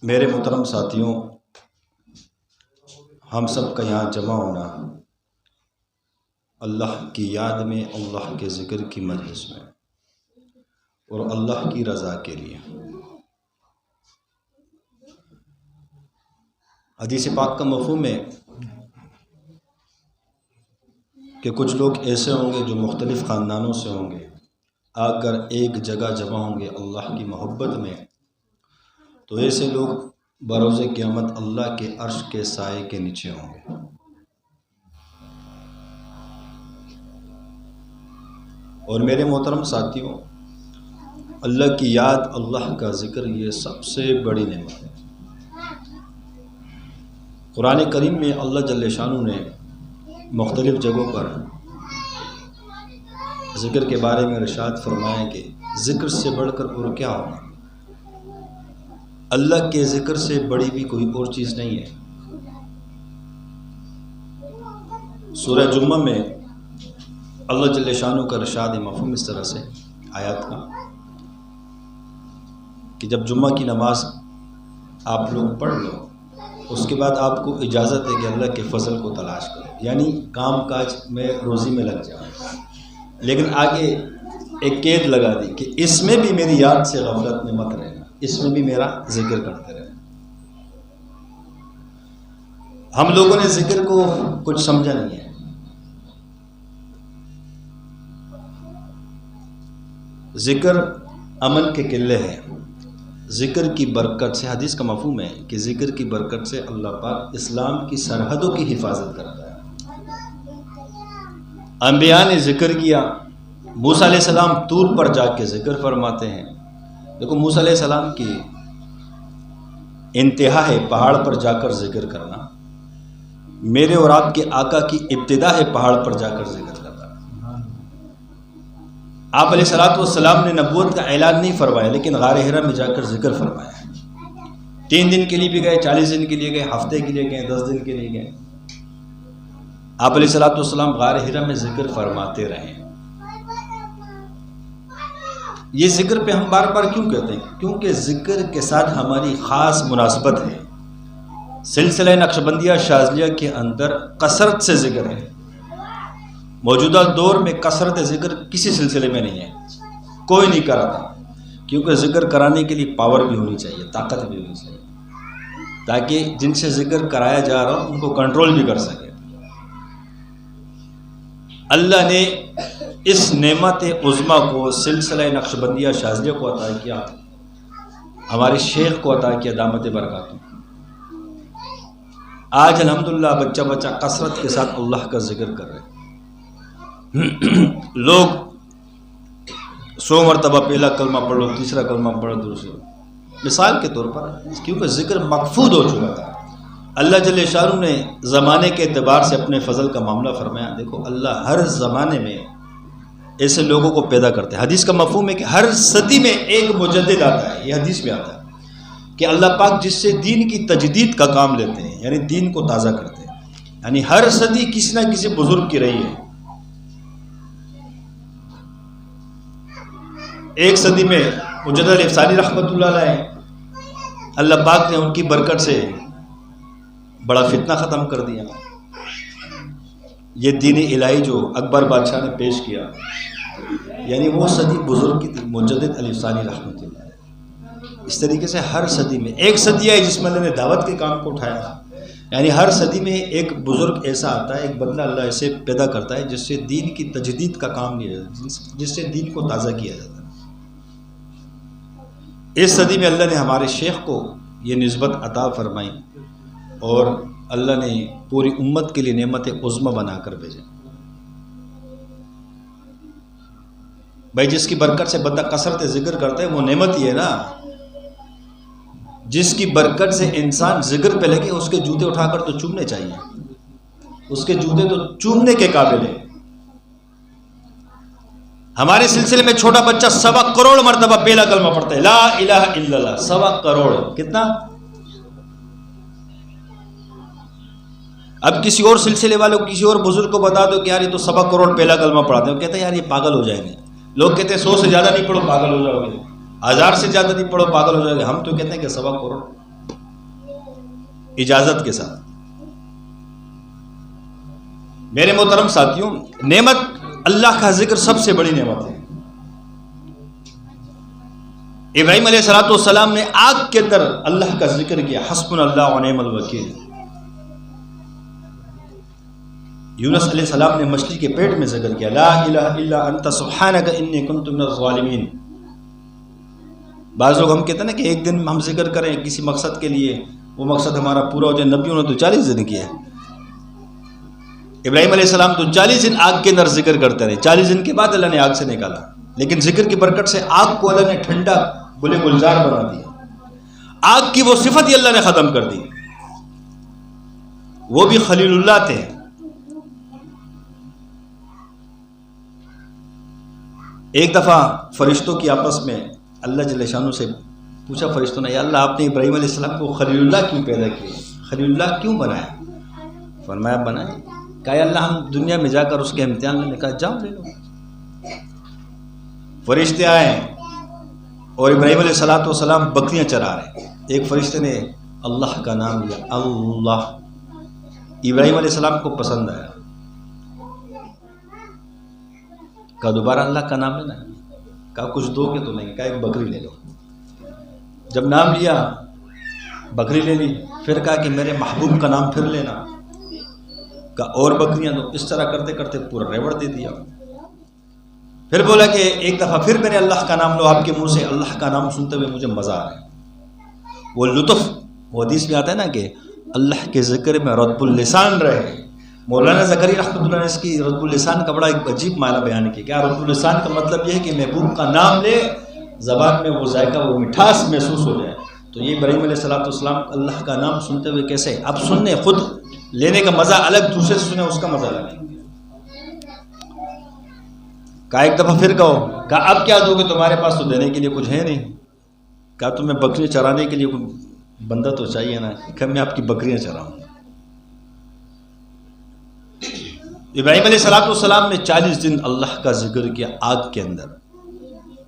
میرے محترم ساتھیوں، ہم سب کا یہاں جمع ہونا اللہ کی یاد میں، اللہ کے ذکر کی مجلس میں اور اللہ کی رضا کے لیے۔ حدیث پاک کا مفہوم ہے کہ کچھ لوگ ایسے ہوں گے جو مختلف خاندانوں سے ہوں گے، آ کر ایک جگہ جمع ہوں گے اللہ کی محبت میں، تو ایسے لوگ بروز قیامت اللہ کے عرش کے سائے کے نیچے ہوں گے۔ اور میرے محترم ساتھیوں، اللہ کی یاد، اللہ کا ذکر، یہ سب سے بڑی نعمت ہے۔ قرآن کریم میں اللہ جل شانہ نے مختلف جگہوں پر ذکر کے بارے میں ارشاد فرمایا کہ ذکر سے بڑھ کر اور کیا ہوگا، اللہ کے ذکر سے بڑی بھی کوئی اور چیز نہیں ہے۔ سورہ جمعہ میں اللہ جل شانہ کا ارشاد مفہوم اس طرح سے آیات کا کہ جب جمعہ کی نماز آپ لوگ پڑھ لو، اس کے بعد آپ کو اجازت ہے کہ اللہ کے فضل کو تلاش کرو، یعنی کام کاج میں، روزی میں لگ جاؤ، لیکن آگے ایک قید لگا دی کہ اس میں بھی میری یاد سے غفلت میں مت رہنا، اس میں بھی میرا ذکر کرتے رہنا۔ ہم لوگوں نے ذکر کو کچھ سمجھا نہیں ہے۔ ذکر امن کے قلعے ہے، ذکر کی برکت سے، حدیث کا مفہوم ہے کہ ذکر کی برکت سے اللہ پاک اسلام کی سرحدوں کی حفاظت کرتا ہے۔ انبیاء نے ذکر کیا، موسیٰ علیہ السلام طور پر جا کے ذکر فرماتے ہیں۔ دیکھو موسیٰ علیہ السلام کی انتہا ہے پہاڑ پر جا کر ذکر کرنا، میرے اور آپ کے آقا کی ابتدا ہے پہاڑ پر جا کر ذکر کرنا۔ آپ علیہ السلام نے نبوت کا اعلان نہیں فرمایا، لیکن غار حرا میں جا کر ذکر فرمایا۔ 3 دن کے لیے بھی گئے، 40 دن کے لیے گئے، ہفتے کے لیے گئے، 10 دن کے لیے گئے، آپ علیہ السلام غار حرا میں ذکر فرماتے رہے۔ یہ ذکر پہ ہم بار بار کیوں کہتے ہیں؟ کیونکہ ذکر کے ساتھ ہماری خاص مناسبت ہے۔ سلسلہ نقشبندیہ شاذلیہ کے اندر کثرت سے ذکر ہے۔ موجودہ دور میں کثرت ذکر کسی سلسلے میں نہیں ہے، کوئی نہیں کراتا، کیونکہ ذکر کرانے کے لیے پاور بھی ہونی چاہیے، طاقت بھی ہونی چاہیے، تاکہ جن سے ذکر کرایا جا رہا ہو ان کو کنٹرول بھی کر سکے۔ اللہ نے اس نعمت عظمیٰ کو، سلسلہ نقشبندیہ شاذلیہ کو عطا کیا، ہمارے شیخ کو عطا کیا دامت برکاتہ۔ آج الحمدللہ بچہ کثرت کے ساتھ اللہ کا ذکر کر رہے ہیں۔ لوگ 100 مرتبہ پہلا کلمہ پڑھ لو، تیسرا کلمہ پڑھ لو، دوسرا، مثال کے طور پر، کیونکہ ذکر مقفود ہو چکا تھا۔ اللہ جل شانہ نے زمانے کے اعتبار سے اپنے فضل کا معاملہ فرمایا۔ دیکھو اللہ ہر زمانے میں ایسے لوگوں کو پیدا کرتے ہیں۔ حدیث کا مفہوم ہے کہ ہر صدی میں ایک مجدد آتا ہے، یہ حدیث میں آتا ہے کہ اللہ پاک جس سے دین کی تجدید کا کام لیتے ہیں، یعنی دین کو تازہ کرتے ہیں، یعنی ہر صدی کسی نہ کسی بزرگ کی رہی ہے۔ ایک صدی میں مجدد الافسانی رحمۃ اللہ علیہ، اللہ پاک نے ان کی برکت سے بڑا فتنہ ختم کر دیا۔ یہ دین الہی جو اکبر بادشاہ نے پیش کیا، یعنی وہ صدی بزرگ کی تھی، مجدد الافسانی رحمۃ اللہ علیہ۔ اس طریقے سے ہر صدی میں ایک صدی ہے جس میں اللہ نے دعوت کے کام کو اٹھایا، یعنی ہر صدی میں ایک بزرگ ایسا آتا ہے، ایک بندہ اللہ ایسے پیدا کرتا ہے جس سے دین کی تجدید کا کام لیا جاتا ہے، جس سے دین کو تازہ کیا جاتا ہے۔ اس صدی میں اللہ نے ہمارے شیخ کو یہ نسبت عطا فرمائی اور اللہ نے پوری امت کے لیے نعمت عظمیٰ بنا کر بھیجا۔ بھائی جس کی برکت سے بندہ کثرت ذکر کرتا ہے وہ نعمت ہی ہے نا۔ جس کی برکت سے انسان ذکر پہ لگے، اس کے جوتے اٹھا کر تو چومنے چاہیے، اس کے جوتے تو چومنے کے قابل ہیں۔ ہمارے سلسلے میں چھوٹا بچہ 1.25 کروڑ مرتبہ پہلا کلمہ پڑھتا ہے، لا الہ الا اللہ، 1.25 کروڑ، کتنا؟ اب کسی اور سلسلے والوں، کسی اور بزرگ کو بتا دو کہ یار یہ تو 1.25 کروڑ پہلا کلمہ پڑھاتے ہیں، وہ کہتے ہیں یار یہ پاگل ہو جائیں گے۔ لوگ کہتے ہیں 100 سے زیادہ نہیں پڑھو پاگل ہو جاؤ گے، 1000 سے زیادہ نہیں پڑھو پاگل ہو جاؤ گے، ہم تو کہتے ہیں کہ 1.25 کروڑ۔ اجازت کے ساتھ۔ میرے محترم ساتھیوں، نعمت اللہ کا ذکر سب سے بڑی نعمت ہے۔ ابراہیم علیہ السلام نے آگ کے اندر اللہ کا ذکر کیا، حسبنا اللہ ونعم الوکیل۔ یونس علیہ السلام نے مچھلی کے پیٹ میں ذکر کیا، لا الہ الا انت سبحانک انی کنت من الظالمین۔ بعض لوگ ہم کہتے ہیں نا کہ ایک دن ہم ذکر کریں کسی مقصد کے لیے، وہ مقصد ہمارا پورا ہو جائے۔ نبیوں نے تو 40 دن کیا ہے۔ ابراہیم علیہ السلام تو 40 دن آگ کے اندر ذکر کرتے رہے، 40 دن کے بعد اللہ نے آگ سے نکالا، لیکن ذکر کی برکت سے آگ کو اللہ نے ٹھنڈا گلے گلزار بنا دیا۔ آگ کی وہ صفت ہی اللہ نے ختم کر دی۔ وہ بھی خلیل اللہ تھے۔ ایک دفعہ فرشتوں کی آپس میں اللہ جل شانہ سے پوچھا فرشتوں نے، یا اللہ آپ نے ابراہیم علیہ السلام کو خلیل اللہ کیوں پیدا کیا، خلیل اللہ کیوں بنایا؟ فرمایا بنائے، کہا یا اللہ ہم دنیا میں جا کر اس کے امتحان لینے، کہا جاؤ لے لو۔ فرشتے آئے اور ابراہیم علیہ السلام بکریاں چرا رہے، ایک فرشتے نے اللہ کا نام لیا، اللہ۔ ابراہیم علیہ السلام کو پسند آیا، کہا دوبارہ اللہ کا نام لینا، کہا کچھ دو گے تو نہیں، کہا ایک بکری لے لو۔ جب نام لیا بکری لے لی، پھر کہا کہ میرے محبوب کا نام پھر لینا، کہا اور بکریاں دو۔ اس طرح کرتے کرتے پورا ریوڑ دے دیا۔ پھر بولا کہ ایک دفعہ پھر میرے اللہ کا نام لو، آپ کے منہ سے اللہ کا نام سنتے ہوئے مجھے مزہ آ رہا ہے۔ وہ لطف، وہ حدیث میں آتا ہے نا کہ اللہ کے ذکر میں رطب اللسان رہے۔ مولانا زکریا رحمۃ اللہ نے اس کی رطب اللسان کا بڑا ایک عجیب معنی بیان کیا۔ کیا رطب اللسان کا مطلب یہ ہے کہ محبوب کا نام لے، زبان میں وہ ذائقہ، وہ مٹھاس محسوس ہو جائے۔ تو یہ ابراہیم علیہ السلام اللہ کا نام سنتے ہوئے کیسے، اب سننے خود لینے کا مزہ الگ، دوسرے سے سنے اس کا مزہ الگ۔ کہا ایک دفعہ پھر کہو، کہا اب کیا دو گے، تمہارے پاس تو دینے کے لیے کچھ ہے نہیں۔ کہا تمہیں بکری چرانے کے لیے کوئی بندہ تو چاہیے نا، کہ میں آپ کی بکریاں چراؤں۔ ابراہیم علیہ السلام نے 40 دن اللہ کا ذکر کیا آگ کے اندر۔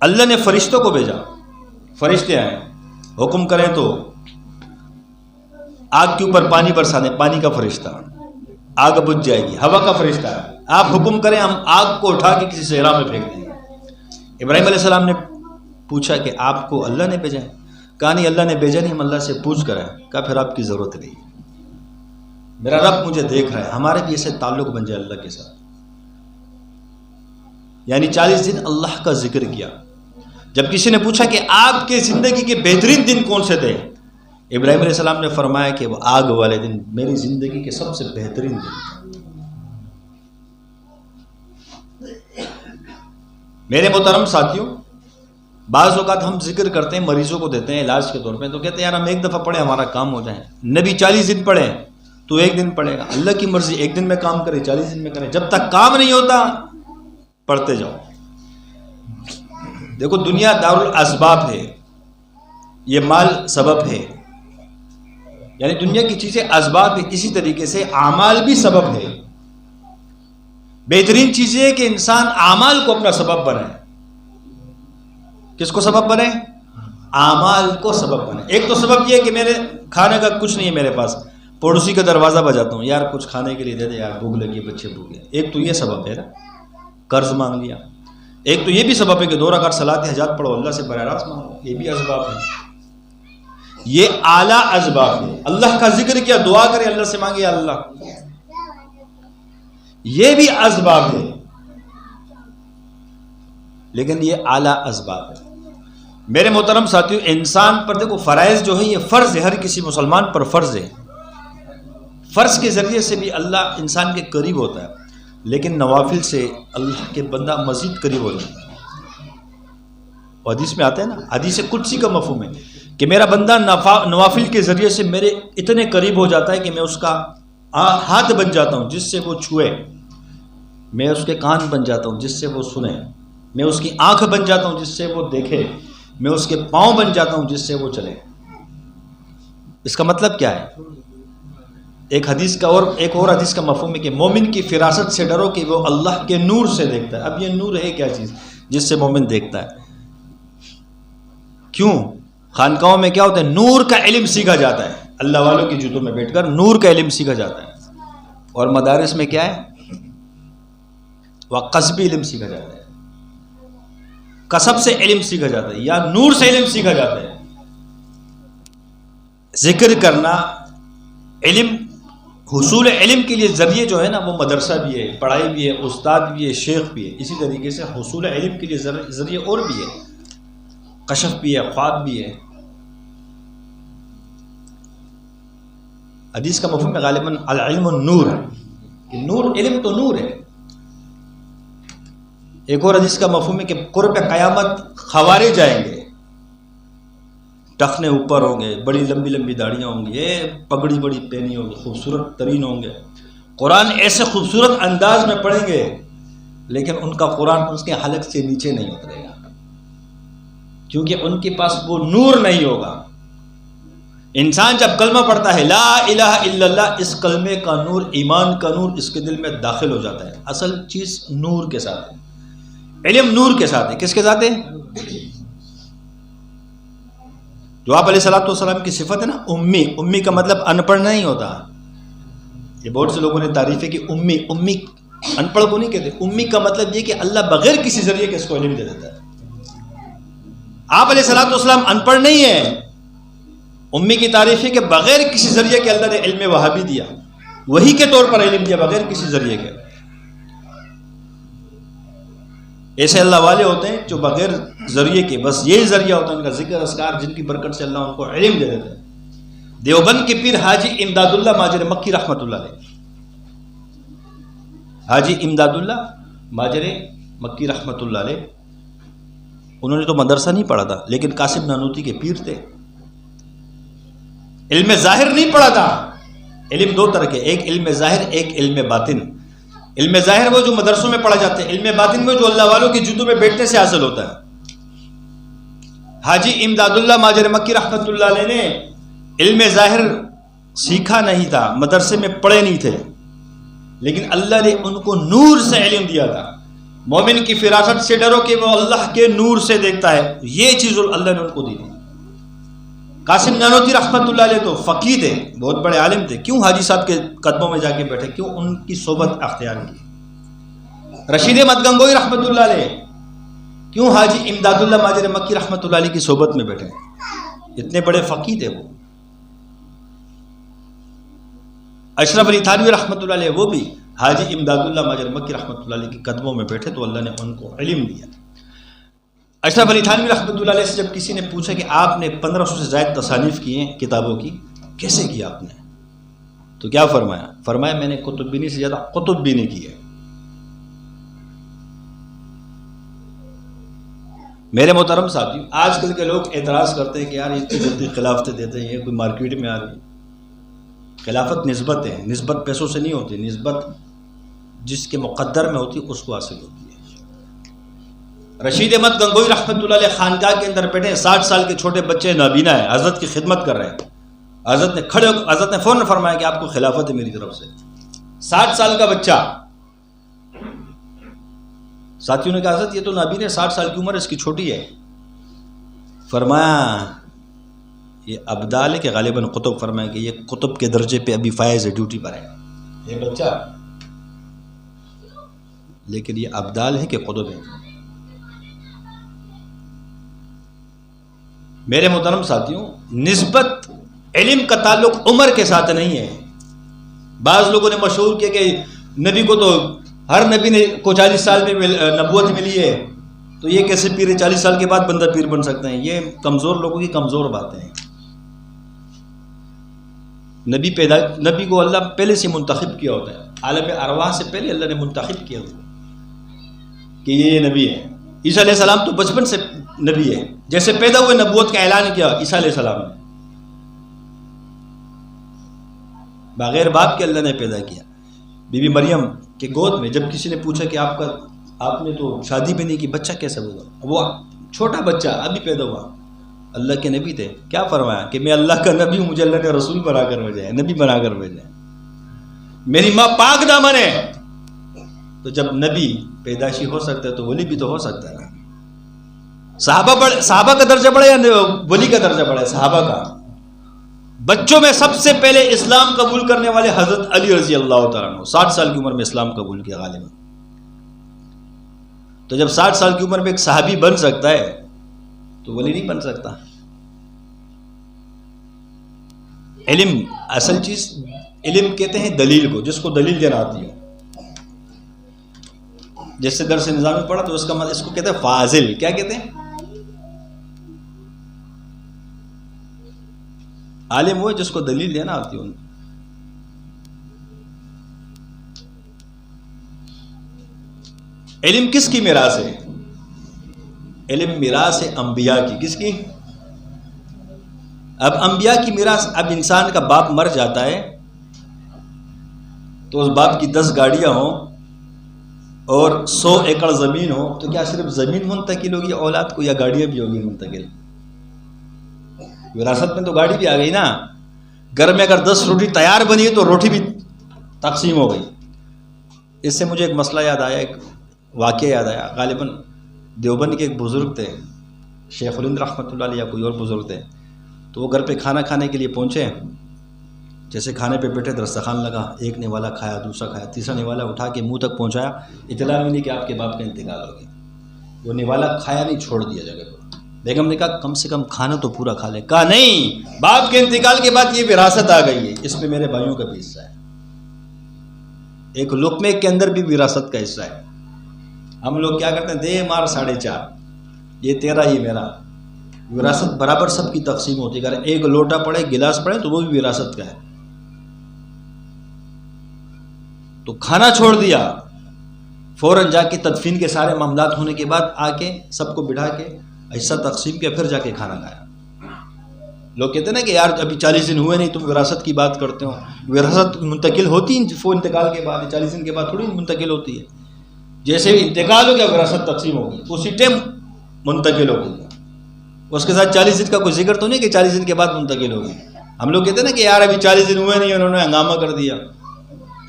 اللہ نے فرشتوں کو بھیجا، فرشتے آئے، حکم کریں تو آگ کے اوپر پانی برسا دیں، پانی کا فرشتہ، آگ بجھ جائے گی۔ ہوا کا فرشتہ ہے، آپ حکم کریں ہم آگ کو اٹھا کے کسی صحرا میں پھینک دیں گے۔ ابراہیم علیہ السلام نے پوچھا کہ آپ کو اللہ نے بھیجا ہے؟ کہا نہیں اللہ نے بھیجا نہیں، ہم اللہ سے پوچھ کر آئے۔ کہا پھر آپ کی ضرورت نہیں، میرا رب مجھے دیکھ رہا ہے۔ ہمارے بھی ایسے تعلق بن جائے اللہ کے ساتھ۔ یعنی 40 دن اللہ کا ذکر کیا۔ جب کسی نے پوچھا کہ آپ کے زندگی کے بہترین دن کون سے تھے، ابراہیم علیہ السلام نے فرمایا کہ وہ آگ والے دن میری زندگی کے سب سے بہترین دن۔ میرے محترم ساتھیوں، بعض اوقات ہم ذکر کرتے ہیں، مریضوں کو دیتے ہیں علاج کے طور پہ، تو کہتے ہیں یار ہم ایک دفعہ پڑھیں ہمارا کام ہو جائے۔ نبی 40 دن پڑھیں تو ایک دن پڑھے گا، اللہ کی مرضی ایک دن میں کام کرے 40 دن میں کرے، جب تک کام نہیں ہوتا پڑھتے جاؤ۔ دیکھو دنیا دار الاسباب ہے، یہ مال سبب ہے، یعنی دنیا کی چیزیں اسباب ہے، اسی طریقے سے اعمال بھی سبب ہے۔ بہترین چیز یہ ہے کہ انسان اعمال کو اپنا سبب بنائے۔ کس کو سبب بنے؟ اعمال کو سبب بنے۔ ایک تو سبب یہ ہے کہ میرے کھانے کا کچھ نہیں ہے میرے پاس، پڑوسی کا دروازہ بجاتا ہوں، یار کچھ کھانے کے لیے دے دے یار، بھوک لگی، بچے بھوکے۔ ایک تو یہ سبب ہے نا، قرض مانگ لیا۔ ایک تو یہ بھی سبب ہے کہ 2 رکعت صلاۃ حاجات پڑھو، اللہ سے براہ راست مانگو، یہ بھی اسباب ہے۔ یہ اعلیٰ اسباب ہے۔ اللہ کا ذکر کیا، دعا کرے، اللہ سے مانگے، اللہ، یہ بھی اسباب ہے، لیکن یہ اعلیٰ اسباب ہے۔ میرے محترم ساتھیو، انسان پر دیکھو فرائض جو ہے یہ فرض ہے، ہر کسی مسلمان پر فرض ہے۔ فرض کے ذریعے سے بھی اللہ انسان کے قریب ہوتا ہے، لیکن نوافل سے اللہ کے بندہ مزید قریب ہو جاتا ہے۔ اور حدیث میں آتا ہے نا، حدیث قدسی کا مفہوم ہے کہ میرا بندہ نوافل کے ذریعے سے میرے اتنے قریب ہو جاتا ہے کہ میں اس کا ہاتھ بن جاتا ہوں جس سے وہ چھوئے، میں اس کے کان بن جاتا ہوں جس سے وہ سنے، میں اس کی آنکھ بن جاتا ہوں جس سے وہ دیکھے، میں اس کے پاؤں بن جاتا ہوں جس سے وہ چلے۔ اس کا مطلب کیا ہے؟ ایک اور حدیث کا مفہوم ہے کہ مومن کی فراست سے ڈرو کہ وہ اللہ کے نور سے دیکھتا ہے۔ اب یہ نور ہے کیا چیز جس سے مومن دیکھتا ہے؟ کیوں خانقاہوں میں کیا ہوتا ہے؟ نور کا علم سیکھا جاتا ہے۔ اللہ والوں کی جوتوں میں بیٹھ کر نور کا علم سیکھا جاتا ہے. اور مدارس میں کیا ہے؟ وہ قصبی علم سیکھا جاتا ہے، کسب سے علم سیکھا جاتا ہے یا نور سے علم سیکھا جاتا ہے. ذکر کرنا علم، حصول علم کے لیے ذریعے جو ہے نا وہ مدرسہ بھی ہے، پڑھائی بھی ہے، استاد بھی ہے، شیخ بھی ہے. اسی طریقے سے حصول علم کے لیے ذریعے اور بھی ہے، کشف بھی ہے، خواب بھی ہے. حدیث کا مفہوم ہے غالباً العلم النور، کہ نور، علم تو نور ہے. ایک اور حدیث کا مفہوم ہے کہ قرب قیامت خوارج جائیں گے، ٹخنے اوپر ہوں گے، بڑی لمبی لمبی داڑیاں ہوں گی، پگڑی بڑی پہنی ہوگی، خوبصورت ترین ہوں گے، قرآن ایسے خوبصورت انداز میں پڑھیں گے لیکن ان کا قرآن اس کے حلق سے نیچے نہیں اترے گا، کیونکہ ان کے پاس وہ نور نہیں ہوگا. انسان جب کلمہ پڑھتا ہے لا الہ الا اللہ، اس کلمے کا نور، ایمان کا نور اس کے دل میں داخل ہو جاتا ہے. اصل چیز نور کے ساتھ ہے، علم نور کے ساتھ ہے. کس کے ساتھ ہے؟ جو آپ علیہ الصلوۃ والسلام کی صفت ہے نا امی، امی کا مطلب ان پڑھ نہیں ہوتا. یہ بہت سے لوگوں نے تعریف ہے کہ امی ان پڑھ کو نہیں کہتے. امی کا مطلب یہ کہ اللہ بغیر کسی ذریعے کے اس کو علم دے دیتا ہے. آپ علیہ الصلوۃ والسلام ان پڑھ نہیں ہے. امی کی تعریف ہے کہ بغیر کسی ذریعے کے اللہ نے علم وہابی دیا، وہی کے طور پر علم دیا بغیر کسی ذریعے کے. ایسے اللہ والے ہوتے ہیں جو بغیر ذریعے کے، بس یہی ذریعہ ہوتا ہے ان کا ذکر اذکار، جن کی برکت سے اللہ ان کو علم دے دیتا ہے. دیوبند کے پیر حاجی امداد اللہ ماجر مکی رحمۃ اللہ علیہ، حاجی امداد اللہ ماجر مکی رحمۃ اللہ علیہ، انہوں نے تو مدرسہ نہیں پڑھا تھا لیکن قاسم نانوتی کے پیر تھے. علم ظاہر نہیں پڑھا تھا. علم دو طرح کے، ایک علم ظاہر، ایک علم باطن. علم ظاہر وہ جو مدرسوں میں پڑھا جاتا ہے، علم باطن میں جو اللہ والوں کی جوتوں میں بیٹھنے سے حاصل ہوتا ہے. حاجی امداد اللہ ماجر مکی رحمۃ اللہ علیہ نے علم ظاہر سیکھا نہیں تھا، مدرسے میں پڑھے نہیں تھے، لیکن اللہ نے ان کو نور سے علم دیا تھا. مومن کی فراست سے ڈرو کہ وہ اللہ کے نور سے دیکھتا ہے، یہ چیز اللہ نے ان کو دی تھی. قاسم نانوتی رحمۃ اللہ علیہ تو فقیہ تھے، بہت بڑے عالم تھے، کیوں حاجی صاحب کے قدموں میں جا کے بیٹھے، کیوں ان کی صحبت اختیار کی. رشید احمد گنگوئی رحمۃ اللہ علیہ کیوں حاجی امداد اللہ ماجر مکی رحمۃ اللہ علیہ کی صحبت میں بیٹھے، اتنے بڑے فقیہ تھے وہ. اشرف علی تھانوی رحمۃ اللہ علیہ وہ بھی حاجی امداد اللہ ماجر مکی رحمۃ اللہ علیہ کے قدموں میں بیٹھے تو اللہ نے ان کو علم دیا. اشرف علی تھانوی رحمۃ اللہ علیہ سے جب کسی نے پوچھا کہ آپ نے 1500 سے زائد تصانیف کی ہیں کتابوں کی، کیسے کیا آپ نے؟ تو کیا فرمایا میں نے کتب بینی سے زیادہ قطب بینی کی ہے. میرے محترم ساتھیو، آج کل کے لوگ اعتراض کرتے ہیں کہ یار اتنی جلدی خلافتیں دیتے ہیں، یہ کوئی مارکیٹ میں آ رہی. خلافت نسبت ہے، نسبت پیسوں سے نہیں ہوتی، نسبت جس کے مقدر میں ہوتی ہے اس کو حاصل ہوتی ہے. رشید احمد گنگوئی رحمۃ اللہ علیہ خانقاہ کے اندر بیٹھے، 60 سال کے چھوٹے بچے نابینا ہیں، حضرت کی خدمت کر رہے ہیں. حضرت نے فوراً فرمایا کہ آپ کو خلافت ہے میری طرف سے. 60 سال کا بچہ، ساتھیوں نے کہا حضرت یہ تو نابینا ہے، 60 سال کی عمر اس کی چھوٹی ہے. فرمایا یہ ابدال ہے کہ غالباً قطب، فرمایا کہ یہ قطب کے درجے پہ ابھی فائز ہے، ڈیوٹی پر ہے یہ بچہ، لیکن یہ ابدال ہے کہ قطب ہے. میرے محترم ساتھیوں، نسبت علم کا تعلق عمر کے ساتھ نہیں ہے. بعض لوگوں نے مشہور کیا کہ نبی کو تو ہر نبی نے کو 40 سال میں نبوت ملی ہے، تو یہ کیسے پیر ہے، 40 سال کے بعد بندہ پیر بن سکتا ہے. یہ کمزور لوگوں کی کمزور باتیں ہیں. نبی کو اللہ پہلے سے منتخب کیا ہوتا ہے، عالم ارواح سے پہلے اللہ نے منتخب کیا ہوتا ہے کہ یہ نبی ہے. عیسیٰ علیہ السلام تو بچپن سے نبی ہے، جیسے پیدا ہوئے نبوت کا اعلان کیا عیسیٰ علیہ السلام نے، بغیر باپ کے اللہ نے پیدا کیا. بی بی مریم کے گود میں جب کسی نے پوچھا کہ آپ نے تو شادی بھی نہیں کی، بچہ کیسے ہوگا؟ وہ چھوٹا بچہ ابھی پیدا ہوا، اللہ کے نبی تھے. کیا فرمایا کہ میں اللہ کا نبی ہوں، مجھے اللہ نے رسول بنا کر بھیجا ہے، نبی بنا کر بھیجا ہے، میری ماں پاک دامن ہے. تو جب نبی پیدائشی ہو سکتا ہے تو ولی بھی تو ہو سکتا ہے نا. صحابہ کا درجہ بڑھا یا ولی کا درجہ بڑھا ہے؟ صحابہ کا. بچوں میں سب سے پہلے اسلام قبول کرنے والے حضرت علی رضی اللہ تعالیٰ عنہ، 60 سال کی عمر میں اسلام قبول کیا غالباً. تو جب 60 سال کی عمر میں ایک صحابی بن سکتا ہے تو ولی نہیں بن سکتا. علم اصل چیز، علم کہتے ہیں دلیل کو، جس کو دلیل دینا آتی ہو. جیسے درس نظام میں پڑھا تو اس کا مطلب، اس کو کہتے ہیں فاضل. کیا کہتے ہیں؟ عالم وہ جس کو دلیل دینا آتی ہو. علم کس کی میراث ہے؟ علم میراث ہے انبیاء کی. کس کی؟ اب انبیاء کی میراث. اب انسان کا باپ مر جاتا ہے تو اس باپ کی 10 گاڑیاں ہوں اور 100 ایکڑ زمین ہو تو کیا صرف زمین منتقل ہوگی اولاد کو، یا گاڑیاں بھی ہوگی منتقل؟ وراثت میں تو گاڑی بھی آ گئی نا. گھر میں اگر 10 روٹی تیار بنی ہے تو روٹی بھی تقسیم ہو گئی. اس سے مجھے ایک مسئلہ یاد آیا، ایک واقعہ یاد آیا. غالباً دیوبند کے ایک بزرگ تھے، شیخ الہند رحمۃ اللہ علیہ، کوئی اور بزرگ تھے. تو وہ گھر پہ کھانا کھانے کے لیے پہنچے. جیسے کھانے پہ بیٹھے دسترخوان لگا، ایک نوالا کھایا، دوسرا کھایا، تیسرا نوالا اٹھا کے منہ تک پہنچایا. اطلاع ملی کہ آپ کے باپ کا انتقال ہو گیا. وہ نوالا کھایا نہیں، چھوڑ دیا جگہ پر. بیگم نے کہا کم سے کم کھانا تو پورا کھا لے. کہا نہیں، باپ کے انتقال کے بعد یہ وراثت آ گئی ہے، اس میں میرے بھائیوں کا بھی حصہ ہے. ایک لقمے کے اندر بھی وراثت کا حصہ ہے. ہم لوگ کیا کرتے ہیں، دے مار 4.5، یہ تیرا یہ میرا. وراثت برابر سب کی تقسیم ہوتی ہے. اگر ایک لوٹا پڑے، گلاس پڑے تو وہ بھی وراثت کا ہے. تو کھانا چھوڑ دیا. فوراً جا کے تدفین کے سارے معاملات ہونے کے بعد آ کے سب کو بٹھا کے حصہ تقسیم کیا، پھر جا کے کھانا کھایا. لوگ کہتے ہیں نا کہ یار ابھی 40 دن ہوئے نہیں، تم وراثت کی بات کرتے ہو. وراثت منتقل ہوتی وہ انتقال کے بعد، 40 دن کے بعد تھوڑی منتقل ہوتی ہے. جیسے انتقال ہو گیا وراثت تقسیم ہو گئی، اسی ٹائم منتقل ہو گئی. اس کے ساتھ 40 دن کا کوئی ذکر تو نہیں کہ 40 دن کے بعد منتقل ہو گئی. ہم لوگ کہتے ہیں نا کہ یار ابھی 40 دن ہوئے نہیں، انہوں نے ہنگامہ کر دیا.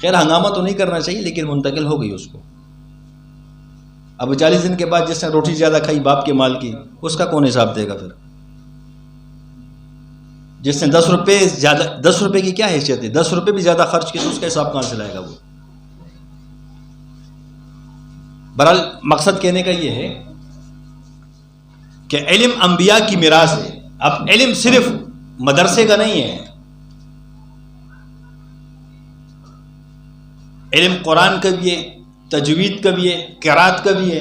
خیر ہنگامہ تو نہیں کرنا چاہیے، لیکن منتقل ہو گئی اس کو. اب 40 دن کے بعد جس نے روٹی زیادہ کھائی باپ کے مال کی، اس کا کون حساب دے گا؟ پھر جس نے 10 روپے زیادہ، 10 روپے کی کیا حیثیت ہے، 10 روپے بھی زیادہ خرچ کیے تو اس کا حساب کہاں سے لائے گا وہ؟ بہرحال مقصد کہنے کا یہ ہے کہ علم انبیاء کی میراث ہے. اب علم صرف مدرسے کا نہیں ہے، علم قرآن کا بھی ہے، تجوید کا بھی ہے، قرات کا بھی ہے.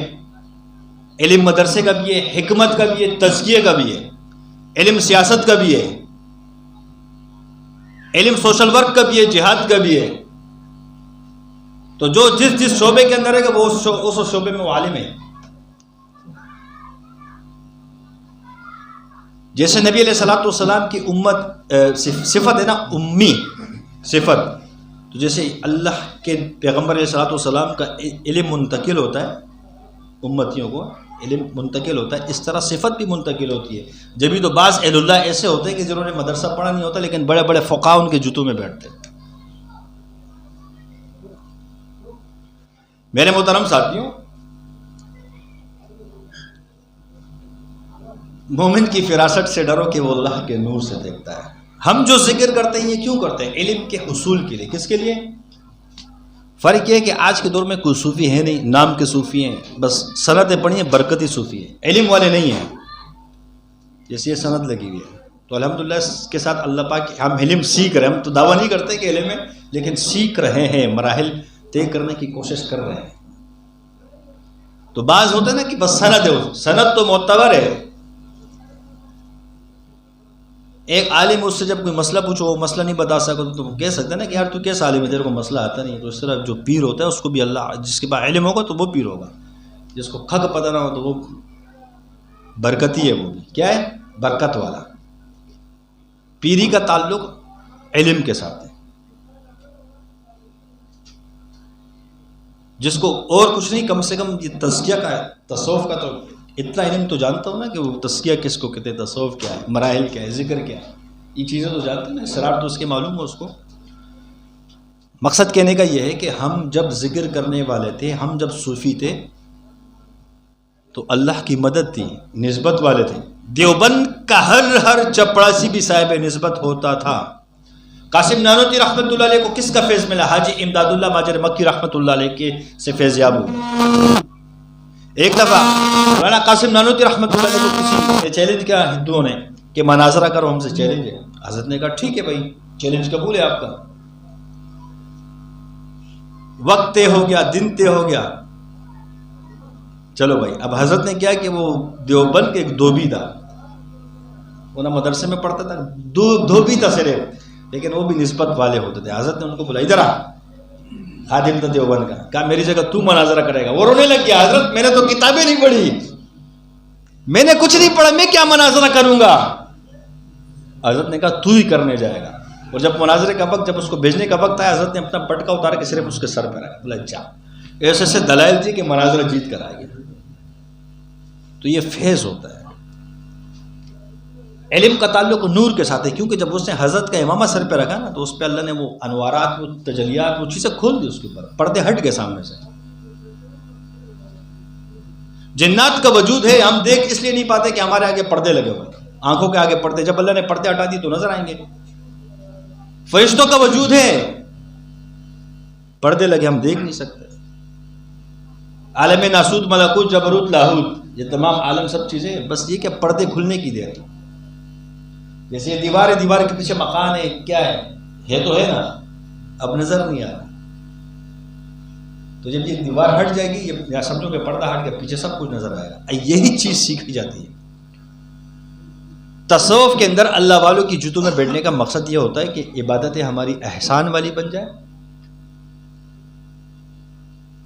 علم مدرسے کا بھی ہے، حکمت کا بھی ہے، تزکیے کا بھی ہے، علم سیاست کا بھی ہے، علم سوشل ورک کا بھی ہے، جہاد کا بھی ہے. تو جو جس شعبے کے اندر ہے کہ وہ اس شعبے میں وہ عالم ہے. جیسے نبی علیہ الصلوۃ والسلام کی امت صفت ہے نا، امی صفت. تو جیسے اللہ کے پیغمبر علیہ الصلوۃ والسلام کا علم منتقل ہوتا ہے، امتیوں کو علم منتقل ہوتا ہے، اس طرح صفت بھی منتقل ہوتی ہے. جبھی تو بعض اہل اللہ ایسے ہوتے ہیں کہ جنہوں نے مدرسہ پڑھا نہیں ہوتا لیکن بڑے بڑے فقہاء ان کے جوتوں میں بیٹھتے ہیں. میرے محترم ساتھیوں، مومن کی فراست سے ڈرو کہ وہ اللہ کے نور سے دیکھتا ہے. ہم جو ذکر کرتے ہیں یہ کیوں کرتے ہیں؟ علم کے حصول کے لیے. کس کے لیے؟ فرق یہ ہے کہ آج کے دور میں کوئی صوفی ہے نہیں، نام کے صوفی ہیں، بس سندیں پڑھی ہیں، برکتی صوفی ہیں، علم والے نہیں ہیں. جیسے یہ سند لگی ہوئی ہے تو الحمدللہ اس کے ساتھ اللہ پاک، ہم علم سیکھ رہے ہیں. ہم تو دعویٰ نہیں کرتے کہ علم ہے، لیکن سیکھ رہے ہیں، مراحل طے کرنے کی کوشش کر رہے ہیں. تو بعض ہوتا ہے نا کہ بس سند ہے، سند تو معتبر ہے. ایک عالم اس سے جب کوئی مسئلہ پوچھو وہ مسئلہ نہیں بتا سکا تو کہہ سکتے نا کہ یار تو کیسا عالم ہے، تیرے کو مسئلہ آتا نہیں. تو اس طرح جو پیر ہوتا ہے اس کو بھی اللہ، جس کے پاس علم ہوگا تو وہ پیر ہوگا، جس کو کھگ پتہ نہ ہو تو وہ برکتی ہے. وہ بھی کیا ہے؟ برکت والا. پیری کا تعلق علم کے ساتھ ہے. جس کو اور کچھ نہیں، کم سے کم یہ تزکیہ کا ہے، تصوف کا تو اتنا علم تو جانتا ہوں نا کہ وہ تزکیہ کس کو کہتے ہیں، تصوف کیا ہے، مراحل کیا ہے، ذکر کیا ہے، یہ چیزیں تو جانتے ہیں نا. اسرار تو اس کے معلوم ہو اس کو. مقصد کہنے کا یہ ہے کہ ہم جب ذکر کرنے والے تھے، ہم جب صوفی تھے تو اللہ کی مدد تھی، نسبت والے تھے۔ دیوبند کا ہر چپڑاسی بھی صاحب نسبت ہوتا تھا۔ قاسم نانوتوی رحمۃ اللہ علیہ کو کس کا فیض ملا؟ حاجی امداد اللہ ماجر مکی رحمۃ اللہ علیہ کے سے فیض یاب ہوئے۔ ایک دفعہ مولانا قاسم نانوتوی رحمۃ اللہ علیہ کو کسی نے چیلنج کیا ہندوؤں نے کہ مناظرہ کرو، ہم سے چیلنج ہے۔ حضرت نے کہا ٹھیک ہے بھائی، چیلنج قبول ہے آپ کا۔ وقت طے ہو گیا، دن طے ہو گیا، چلو بھائی۔ اب حضرت نے کیا کہ وہ دیوبند کے ایک دھوبی تھا، وہ نہ مدرسے میں پڑھتا تھا، دھوبی تھا صرف، لیکن وہ بھی نسبت والے ہوتے تھے۔ حضرت نے ان کو بولا ادھر آ، خادم تھا دیوبند کا، کہا میری جگہ تو مناظرہ کرے گا۔ وہ رونے لگ گیا، حضرت میں نے تو کتابیں نہیں پڑھی، میں نے کچھ نہیں پڑھا، میں کیا مناظرہ کروں گا؟ حضرت نے کہا تو ہی کرنے جائے گا۔ اور جب مناظرے کا وقت، جب اس کو بھیجنے کا وقت آیا، حضرت نے اپنا پٹکا اتار کے صرف اس کے سر پہ رکھا، بولا جا۔ ایسے ایسے دلائل تھی کہ مناظرہ جیت کر آئے گی۔ تو یہ فیض ہوتا ہے۔ علم کا تعلق نور کے ساتھ ہے، کیونکہ جب اس نے حضرت کا امامہ سر پہ رکھا نا، تو اس پہ اللہ نے وہ انوارات، وہ تجلیات، وہ چیزیں کھول دی، اس کے اوپر پردے ہٹ گئے سامنے سے۔ جنات کا وجود ہے، ہم دیکھ اس لیے نہیں پاتے کہ ہمارے آگے پردے لگے ہوئے، آنکھوں کے آگے پردے، جب اللہ نے پردے ہٹا دی تو نظر آئیں گے۔ فرشتوں کا وجود ہے، پردے لگے ہم دیکھ نہیں سکتے۔ عالم ناسوت، ملکوت، جبروت، لاہوت، یہ تمام عالم سب چیزیں بس یہ کہ پردے کھلنے کی دیر ہے۔ جیسے یہ دیوار ہے، دیوار کے پیچھے مکان ہے، کیا ہے تو ہے نا، اب نظر نہیں آ رہا۔ تو جب یہ دیوار ہٹ جائے گی، یا سمجھو کہ پردہ ہٹ گیا، پیچھے سب کچھ نظر آئے گا۔ یہی چیز سیکھی جاتی ہے تصوف کے اندر۔ اللہ والوں کی جوتوں میں بیٹھنے کا مقصد یہ ہوتا ہے کہ عبادتیں ہماری احسان والی بن جائے۔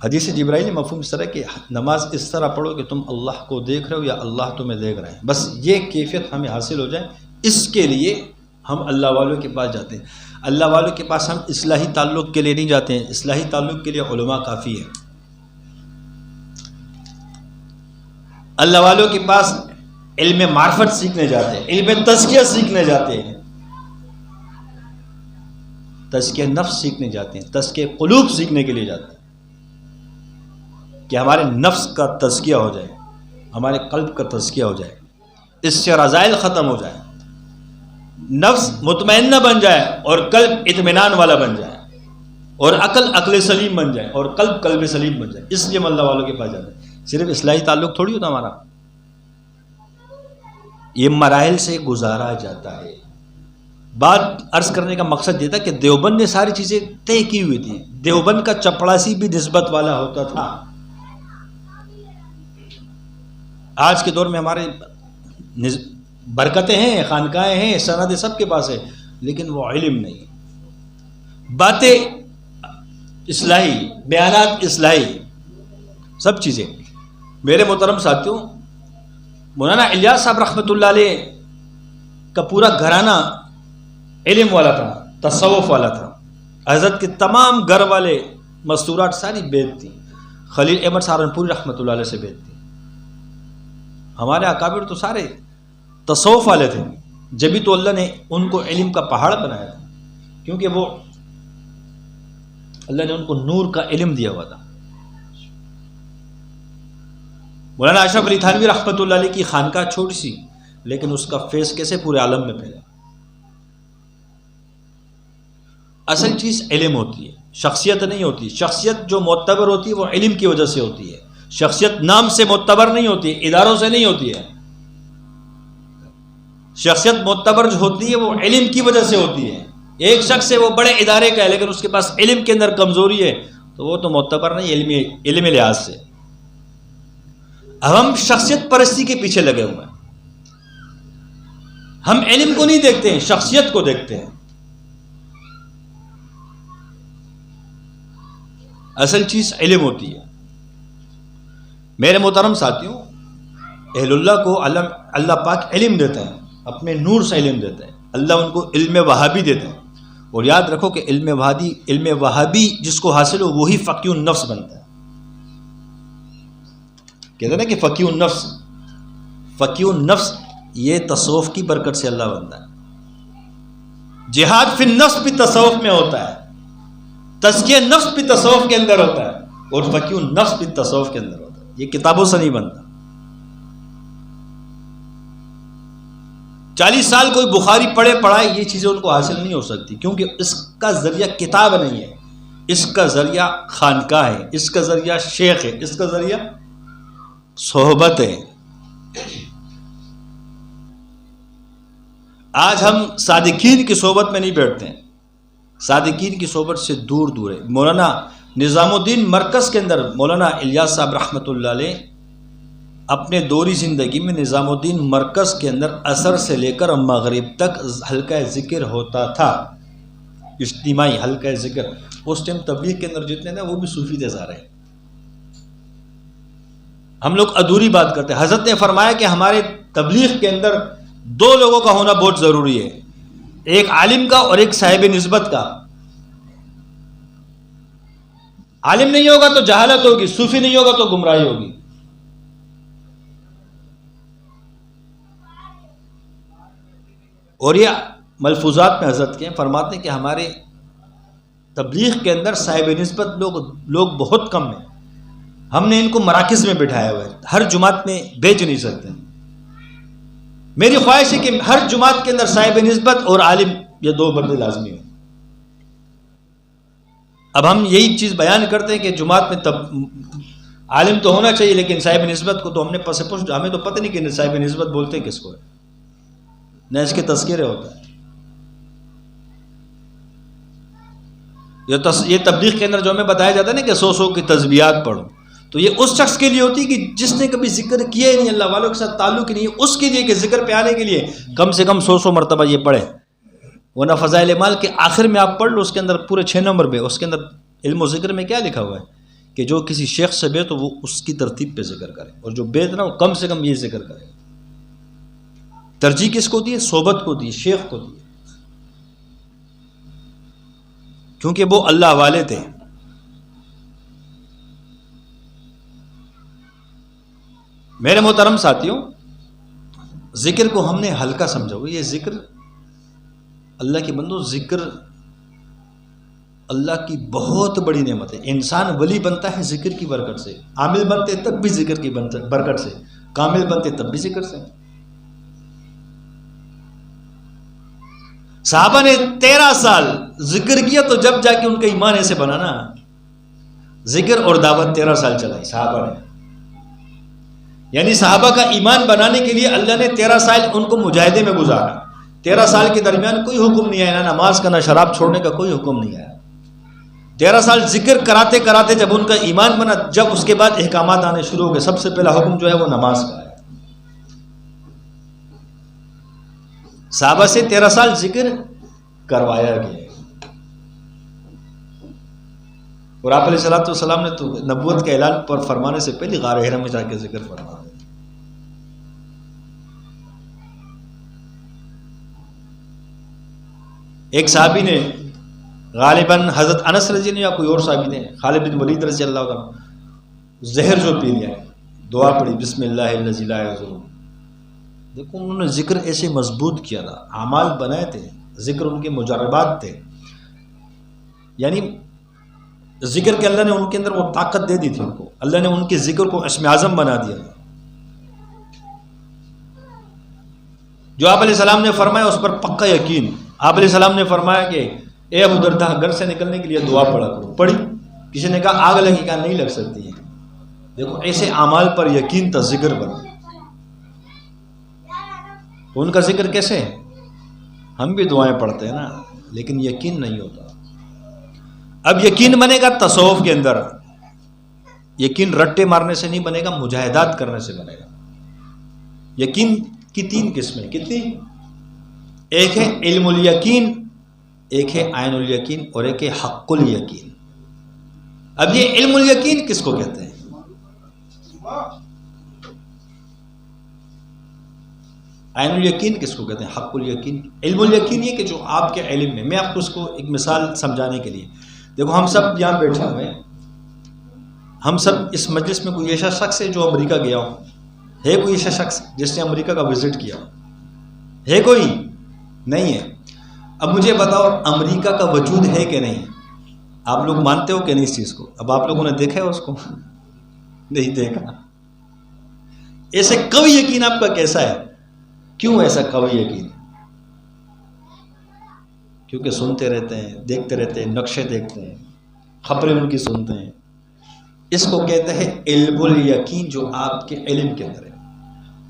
حدیث جبرائیل مفہوم اس طرح کہ نماز اس طرح پڑھو کہ تم اللہ کو دیکھ رہے ہو یا اللہ تمہیں دیکھ رہے ہیں، بس یہ کیفیت ہمیں حاصل ہو جائے۔ اس کے لیے ہم اللہ والوں کے پاس جاتے ہیں۔ اللہ والوں کے پاس ہم اصلاحی تعلق کے لیے نہیں جاتے ہیں، اصلاحی تعلق کے لیے علماء کافی ہے۔ اللہ والوں کے پاس علم معرفت سیکھنے جاتے ہیں، علم تزکیہ سیکھنے جاتے ہیں، تزکیہ نفس سیکھنے جاتے ہیں، تزکیہ قلوب سیکھنے کے لیے جاتے ہیں کہ ہمارے نفس کا تزکیہ ہو جائے، ہمارے قلب کا تزکیہ ہو جائے، اس سے رذائل ختم ہو جائے، نفس مطمئنہ بن جائے اور قلب اطمینان والا بن جائے، اور عقل سلیم بن جائے اور قلب سلیم بن جائے۔ اس لیے ہم اللہ والوں کے پاس جاتے ہیں۔ صرف اصلاحی تعلق تھوڑی ہوتا ہمارا، یہ مراحل سے گزارا جاتا ہے۔ بات عرض کرنے کا مقصد یہ تھا کہ دیوبند نے ساری چیزیں طے کی ہوئی تھی۔ دیوبند کا چپڑاسی بھی نسبت والا ہوتا تھا۔ آج کے دور میں ہمارے برکتیں ہیں، خانقاہیں ہیں، سند سب کے پاس ہے، لیکن وہ علم نہیں۔ باتیں اصلاحی، بیانات اصلاحی، سب چیزیں۔ میرے محترم ساتھیوں، مولانا الیاس صاحب رحمۃ اللہ علیہ کا پورا گھرانہ علم والا تھا، تصوف والا تھا۔ حضرت کے تمام گھر والے مستورات ساری بیت تھی۔ خلیل احمد سہارنپوری رحمۃ اللہ علیہ سے بیت تھی۔ ہمارے اکابر تو سارے تصوف والے تھے، جبھی تو اللہ نے ان کو علم کا پہاڑ بنایا تھا، کیونکہ وہ اللہ نے ان کو نور کا علم دیا ہوا تھا۔ مولانا اشرف علی تھانوی رحمۃ اللہ علیہ کی خانقاہ چھوٹی سی، لیکن اس کا فیض کیسے پورے عالم میں پھیلا۔ اصل چیز علم ہوتی ہے، شخصیت نہیں ہوتی۔ شخصیت جو معتبر ہوتی ہے وہ علم کی وجہ سے ہوتی ہے۔ شخصیت نام سے معتبر نہیں ہوتی ہے، اداروں سے نہیں ہوتی ہے۔ شخصیت معتبر جو ہوتی ہے وہ علم کی وجہ سے ہوتی ہے۔ ایک شخص ہے وہ بڑے ادارے کا ہے، لیکن اس کے پاس علم کے اندر کمزوری ہے، تو وہ تو معتبر نہیں، علم لحاظ سے۔ اب ہم شخصیت پرستی کے پیچھے لگے ہوئے ہیں، ہم علم کو نہیں دیکھتے ہیں، شخصیت کو دیکھتے ہیں۔ اصل چیز علم ہوتی ہے۔ میرے محترم ساتھیوں، اہل اللہ کو اللہ پاک علم دیتا ہے، اپنے نور سے علم دیتا ہے۔ اللہ ان کو علم وہابی دیتا ہے، اور یاد رکھو کہ علم وہابی جس کو حاصل ہو وہی فقیہ النفس بنتا ہے۔ کہتے ہیں نا کہ فقیہ النفس یہ تصوف کی برکت سے اللہ بنتا ہے۔ جہاد فی النفس بھی تصوف میں ہوتا ہے، تزکیہ نفس بھی تصوف کے اندر ہوتا ہے، اور فقیہ النفس بھی تصوف کے اندر ہوتا ہے۔ یہ کتابوں سے نہیں بنتا، 40 سال کوئی بخاری پڑھائے یہ چیزیں ان کو حاصل نہیں ہو سکتی، کیونکہ اس کا ذریعہ کتاب نہیں ہے، اس کا ذریعہ خانقاہ ہے، اس کا ذریعہ شیخ ہے، اس کا ذریعہ صحبت ہے۔ آج ہم صادقین کی صحبت میں نہیں بیٹھتے ہیں، صادقین کی صحبت سے دور دور ہے۔ مولانا نظام الدین مرکز کے اندر مولانا الیاس صاحب رحمۃ اللہ علیہ اپنے دوری زندگی میں نظام الدین مرکز کے اندر عصر سے لے کر مغرب تک حلقہ ذکر ہوتا تھا، اجتماعی حلقہ ذکر۔ اس ٹائم تبلیغ کے اندر جتنے تھے وہ بھی صوفی تھے سارے۔ ہم لوگ ادھوری بات کرتے ہیں۔ حضرت نے فرمایا کہ ہمارے تبلیغ کے اندر 2 لوگوں کا ہونا بہت ضروری ہے، ایک عالم کا اور ایک صاحب نسبت کا۔ عالم نہیں ہوگا تو جہالت ہوگی، صوفی نہیں ہوگا تو گمراہی ہوگی۔ اور یہ ملفوظات میں حضرت کے فرماتے ہیں کہ ہمارے تبلیغ کے اندر صاحب نسبت لوگ بہت کم ہیں، ہم نے ان کو مراکز میں بٹھایا ہوا ہے، ہر جماعت میں بیچ نہیں سکتے۔ میری خواہش ہے کہ ہر جماعت کے اندر صاحب نسبت اور عالم یہ 2 بندے لازمی ہوں۔ اب ہم یہی چیز بیان کرتے ہیں کہ جماعت میں عالم تو ہونا چاہیے، لیکن صاحب نسبت کو تو ہم نے پس پش، ہمیں تو پتہ نہیں کہ صاحب نسبت بولتے کس کو ہے، نہ اس کے تذکرے ہوتا ہے۔ یہ تبلیغ کے اندر جو ہمیں بتایا جاتا ہے نا کہ 100 کی تسبیحات پڑھو، تو یہ اس شخص کے لیے ہوتی ہے کہ جس نے کبھی ذکر کیا ہی نہیں، اللہ والوں کے ساتھ تعلق ہی نہیں ہے، اس کے لیے کہ ذکر پہ آنے کے لیے کم سے کم 100 مرتبہ یہ پڑھے۔ ورنہ فضائل اعمال کے آخر میں آپ پڑھ لو، اس کے اندر پورے 6 نمبر پہ اس کے اندر علم و ذکر میں کیا لکھا ہوا ہے کہ جو کسی شیخ سے بیت ہو وہ اس کی ترتیب پہ ذکر کرے، اور جو بیت نہ وہ کم سے کم یہ ذکر کرے۔ ترجیح کس کو دی ہے؟ صحبت کو دی، شیخ کو دی، کیونکہ وہ اللہ والے تھے۔ میرے محترم ساتھیوں، ذکر کو ہم نے ہلکا سمجھا ہوا، یہ ذکر اللہ کے بندو، ذکر اللہ کی بہت بڑی نعمت ہے۔ انسان ولی بنتا ہے ذکر کی برکت سے، عامل بنتے تب بھی ذکر کی برکت سے، کامل بنتے تب بھی ذکر سے۔ صحابہ نے 13 سال ذکر کیا تو جب جا کے ان کا ایمان ایسے بنا نا، ذکر اور دعوت 13 سال چلائی صحابہ نے، یعنی صحابہ کا ایمان بنانے کے لیے اللہ نے 13 سال ان کو مجاہدے میں گزارا۔ 13 سال کے درمیان کوئی حکم نہیں آیا، نہ نماز کا نہ شراب چھوڑنے کا کوئی حکم نہیں آیا۔ 13 سال ذکر کراتے کراتے جب ان کا ایمان بنا، جب اس کے بعد احکامات آنے شروع ہو گئے، سب سے پہلا حکم جو ہے وہ نماز کا ہے۔ صحابہ سے 13 سال ذکر کروایا گیا، اور آپ علیہ الصلوۃ والسلام نے تو نبوت کے اعلان پر فرمانے سے پہلے غار حرا میں جا کے ذکر فرمایا۔ ایک صحابی نے غالباً حضرت انس رضی اللہ یا کوئی اور صحابی نے، خالد بن ولید رضی اللہ عنہ، زہر جو پی لیا، دعا پڑھی بسم اللہ الذی لا یضر۔ دیکھو انہوں نے ذکر ایسے مضبوط کیا تھا، اعمال بنائے تھے، ذکر ان کے مجربات تھے، یعنی ذکر کے اللہ نے ان کے اندر وہ طاقت دے دی تھی، ان کو اللہ نے ان کے ذکر کو اسم اعظم بنا دیا۔ جو آپ علیہ السلام نے فرمایا اس پر پکا یقین۔ آپ علیہ السلام نے فرمایا کہ اے ابو دردہ گھر سے نکلنے کے لیے دعا پڑھا کرو، پڑھی، کسی نے کہا آگ لگی، کہا نہیں لگ سکتی ہے۔ دیکھو ایسے اعمال پر یقین تھا، ذکر پر۔ ان کا ذکر کیسے ہے؟ ہم بھی دعائیں پڑھتے ہیں نا، لیکن یقین نہیں ہوتا۔ اب یقین بنے گا تصوف کے اندر، یقین رٹے مارنے سے نہیں بنے گا، مجاہدات کرنے سے بنے گا۔ یقین کی 3 قسمیں، کتنی؟ ایک ہے علم الیقین، ایک ہے عین الیقین، اور ایک ہے حق الیقین۔ اب یہ علم الیقین کس کو کہتے ہیں؟ عین الیقین کس کو کہتے ہیں؟ حق الیقین۔ علم الیقین یہ کہ جو آپ کے علم میں، میں آپ کو اس کو ایک مثال سمجھانے کے لیے، دیکھو ہم سب یہاں بیٹھے ہوئے ہیں، ہم سب اس مجلس میں کوئی ایسا شخص ہے جو امریکہ گیا ہو؟ ہے کوئی ایسا شخص جس نے امریکہ کا وزٹ کیا ہو؟ ہے کوئی؟ نہیں ہے۔ اب مجھے بتاؤ امریکہ کا وجود ہے کہ نہیں؟ آپ لوگ مانتے ہو کہ نہیں اس چیز کو؟ اب آپ لوگوں نے دیکھا ہے اس کو؟ نہیں دیکھا۔ ایسے قوی یقین آپ کا کیسا ہے؟ کیوں ایسا قوی یقین؟ کیونکہ سنتے رہتے ہیں، دیکھتے رہتے ہیں، نقشے دیکھتے ہیں، خبریں ان کی سنتے ہیں. اس کو کہتے ہیں علم الیقین، جو آپ کے علم کے اندر ہے.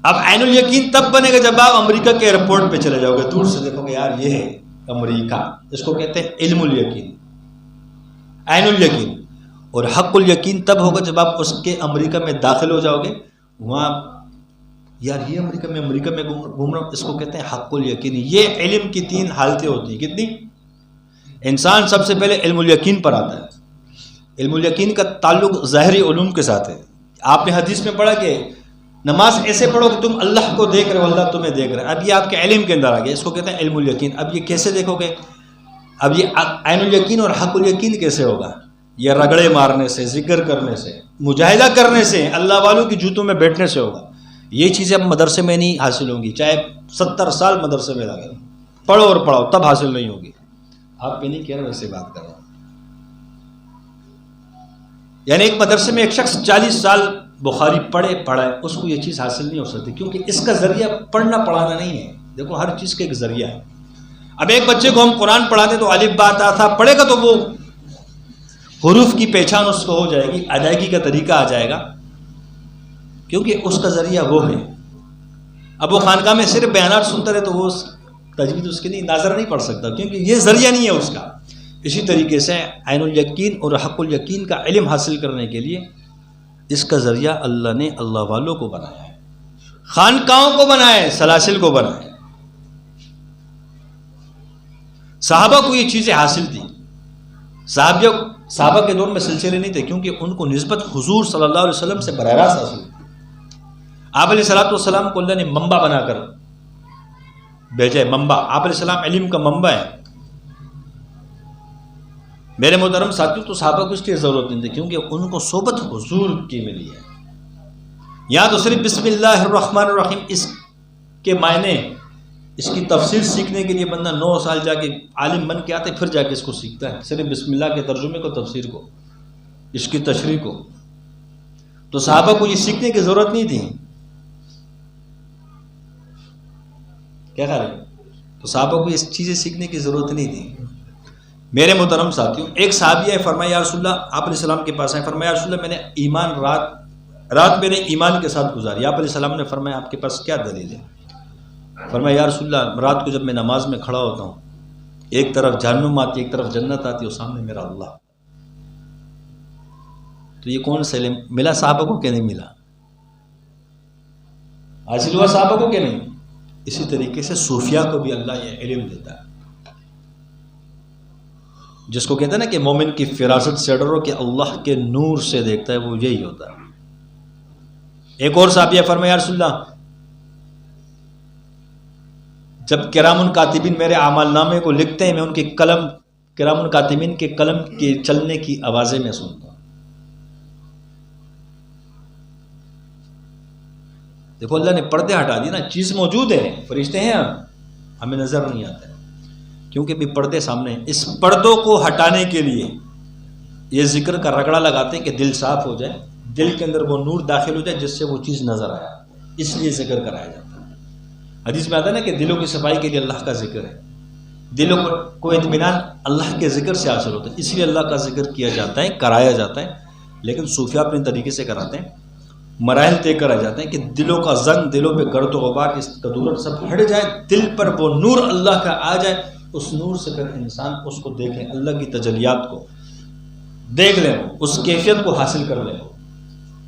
اب عین الیقین تب بنے گا جب آپ امریکہ کے ایئرپورٹ پہ چلے جاؤ گے، دور سے دیکھو گے یار یہ ہے امریکہ. اس کو کہتے ہیں علم الیقین، عین الیقین. اور حق الیقین تب ہوگا جب آپ اس کے امریکہ میں داخل ہو جاؤ گے، وہاں یار یہ امریکہ میں گھوم رہا ہوں. اس کو کہتے ہیں حق الیقین. یہ علم کی 3 حالتیں ہوتی ہیں. کتنی؟ انسان سب سے پہلے علم الیقین پر آتا ہے. علم الیقین کا تعلق ظاہری علوم کے ساتھ ہے. آپ نے حدیث میں پڑھا کہ نماز ایسے پڑھو کہ تم اللہ کو دیکھ رہے ہو، اللہ تمہیں دیکھ رہا ہے. اب یہ آپ کے علم کے اندر آ گیا. اس کو کہتے ہیں علم الیقین. اب یہ کیسے دیکھو گے؟ اب یہ عین الیقین اور حق الیقین کیسے ہوگا؟ یہ رگڑے مارنے سے، ذکر کرنے سے، مجاہدہ کرنے سے، اللہ والوں کی جوتوں میں بیٹھنے سے ہوگا. یہ چیزیں اب مدرسے میں نہیں حاصل ہوں گی، چاہے 70 سال مدرسے میں لگے پڑھو اور پڑھاؤ، تب حاصل نہیں ہوگی. آپ پہ نہیں کہہ رہا، ویسے بات کر رہا ہوں. یعنی ایک مدرسے میں ایک شخص 40 سال بخاری پڑھائے، اس کو یہ چیز حاصل نہیں ہو سکتی، کیونکہ اس کا ذریعہ پڑھنا پڑھانا نہیں ہے. دیکھو ہر چیز کا ایک ذریعہ ہے. اب ایک بچے کو ہم قرآن پڑھاتے تو الف با تا تھا پڑھے گا تو وہ حروف کی پہچان اس کو ہو جائے گی، ادائیگی کا طریقہ آ جائے گا، کیونکہ اس کا ذریعہ وہ ہے. اب وہ خانقاہ میں صرف بیانات سنتا رہے تو وہ تجوید اس کے لیے ناظر نہیں پڑھ سکتا، کیونکہ یہ ذریعہ نہیں ہے اس کا. اسی طریقے سے عین الیقین اور حق الیقین کا علم حاصل کرنے کے لیے اس کا ذریعہ اللہ نے اللہ والوں کو بنایا ہے، خانقاہوں کو بنایا ہے، سلاسل کو بنایا ہے. صحابہ کو یہ چیزیں حاصل تھی. صحابہ کے دور میں سلسلے نہیں تھے، کیونکہ ان کو نسبت حضور صلی اللہ علیہ وسلم سے براہ راست حاصل تھی. آپ علیہ الصلوۃ والسلام کو اللہ نے منبع بنا کر بھیجا ہے. منبع، آپ علیہ السلام علم کا منبع ہے. میرے محترم ساتھیوں، تو صحابہ کو اس کی ضرورت نہیں تھی، کیونکہ ان کو صحبت حضور کی ملی ہے. یہاں تو صرف بسم اللہ الرحمن الرحیم اس کے معنی، اس کی تفسیر سیکھنے کے لیے بندہ 9 سال جا کے عالم بن کے آتے، پھر جا کے اس کو سیکھتا ہے، صرف بسم اللہ کے ترجمے کو، تفسیر کو، اس کی تشریح کو. تو صحابہ کو یہ سیکھنے کی ضرورت نہیں تھی. کیا خیال ہے؟ تو صحابہ کو اس چیزیں سیکھنے کی ضرورت نہیں تھی. میرے محترم ساتھیوں، ایک صحابی ہے، فرمایا یا رسول اللہ، آپ علیہ السلام کے پاس آئے، فرمایا یا رسول اللہ میں نے ایمان رات میں نے ایمان کے ساتھ گزاری. آپ علیہ السلام نے فرمایا آپ کے پاس کیا دلیل ہے؟ فرمایا یا رسول اللہ رات کو جب میں نماز میں کھڑا ہوتا ہوں، ایک طرف جہنم آتی، ایک طرف جنت آتی، اور سامنے میرا اللہ. تو یہ کون سا علم ملا صحابہ کو کہ نہیں ملا؟ حاصل ہوا صحابہ کو کہ نہیں؟ اسی طریقے سے صوفیاء کو بھی اللہ یہ علم دیتا ہے، جس کو کہتے ہیں نا کہ مومن کی فراست سے ڈرو کہ اللہ کے نور سے دیکھتا ہے، وہ یہی ہوتا ہے. ایک اور صحابی فرمایا یا رسول اللہ جب کرام الکاتبین میرے اعمال نامے کو لکھتے ہیں، میں ان کے قلم، کرام الکاتبین کے قلم کے چلنے کی آوازیں میں سنتا ہوں. دیکھو اللہ نے پردے ہٹا دی نا، چیز موجود ہے، فرشتے ہیں، ہمیں نظر نہیں آتا ہے کیونکہ بھی پردے سامنے ہیں. اس پردوں کو ہٹانے کے لیے یہ ذکر کا رگڑا لگاتے ہیں کہ دل صاف ہو جائے، دل کے اندر وہ نور داخل ہو جائے جس سے وہ چیز نظر آئے. اس لیے ذکر کرایا جاتا ہے. حدیث میں آتا ہے نا کہ دلوں کی صفائی کے لیے اللہ کا ذکر ہے، دلوں کو اطمینان اللہ کے ذکر سے حاصل ہوتا ہے، اس لیے اللہ کا ذکر کیا جاتا ہے، کرایا جاتا ہے. لیکن صوفیاء اپنے طریقے سے کراتے ہیں، مراحل طے کرا جاتے ہیں کہ دلوں کا زنگ، دلوں پہ گرد و غبار، اس کدورت سب ہٹ جائے، دل پر وہ نور اللہ کا آ جائے. اس نور سے پھر انسان اس کو دیکھیں، اللہ کی تجلیات کو دیکھ لیں، اس کیفیت کو حاصل کر لیں.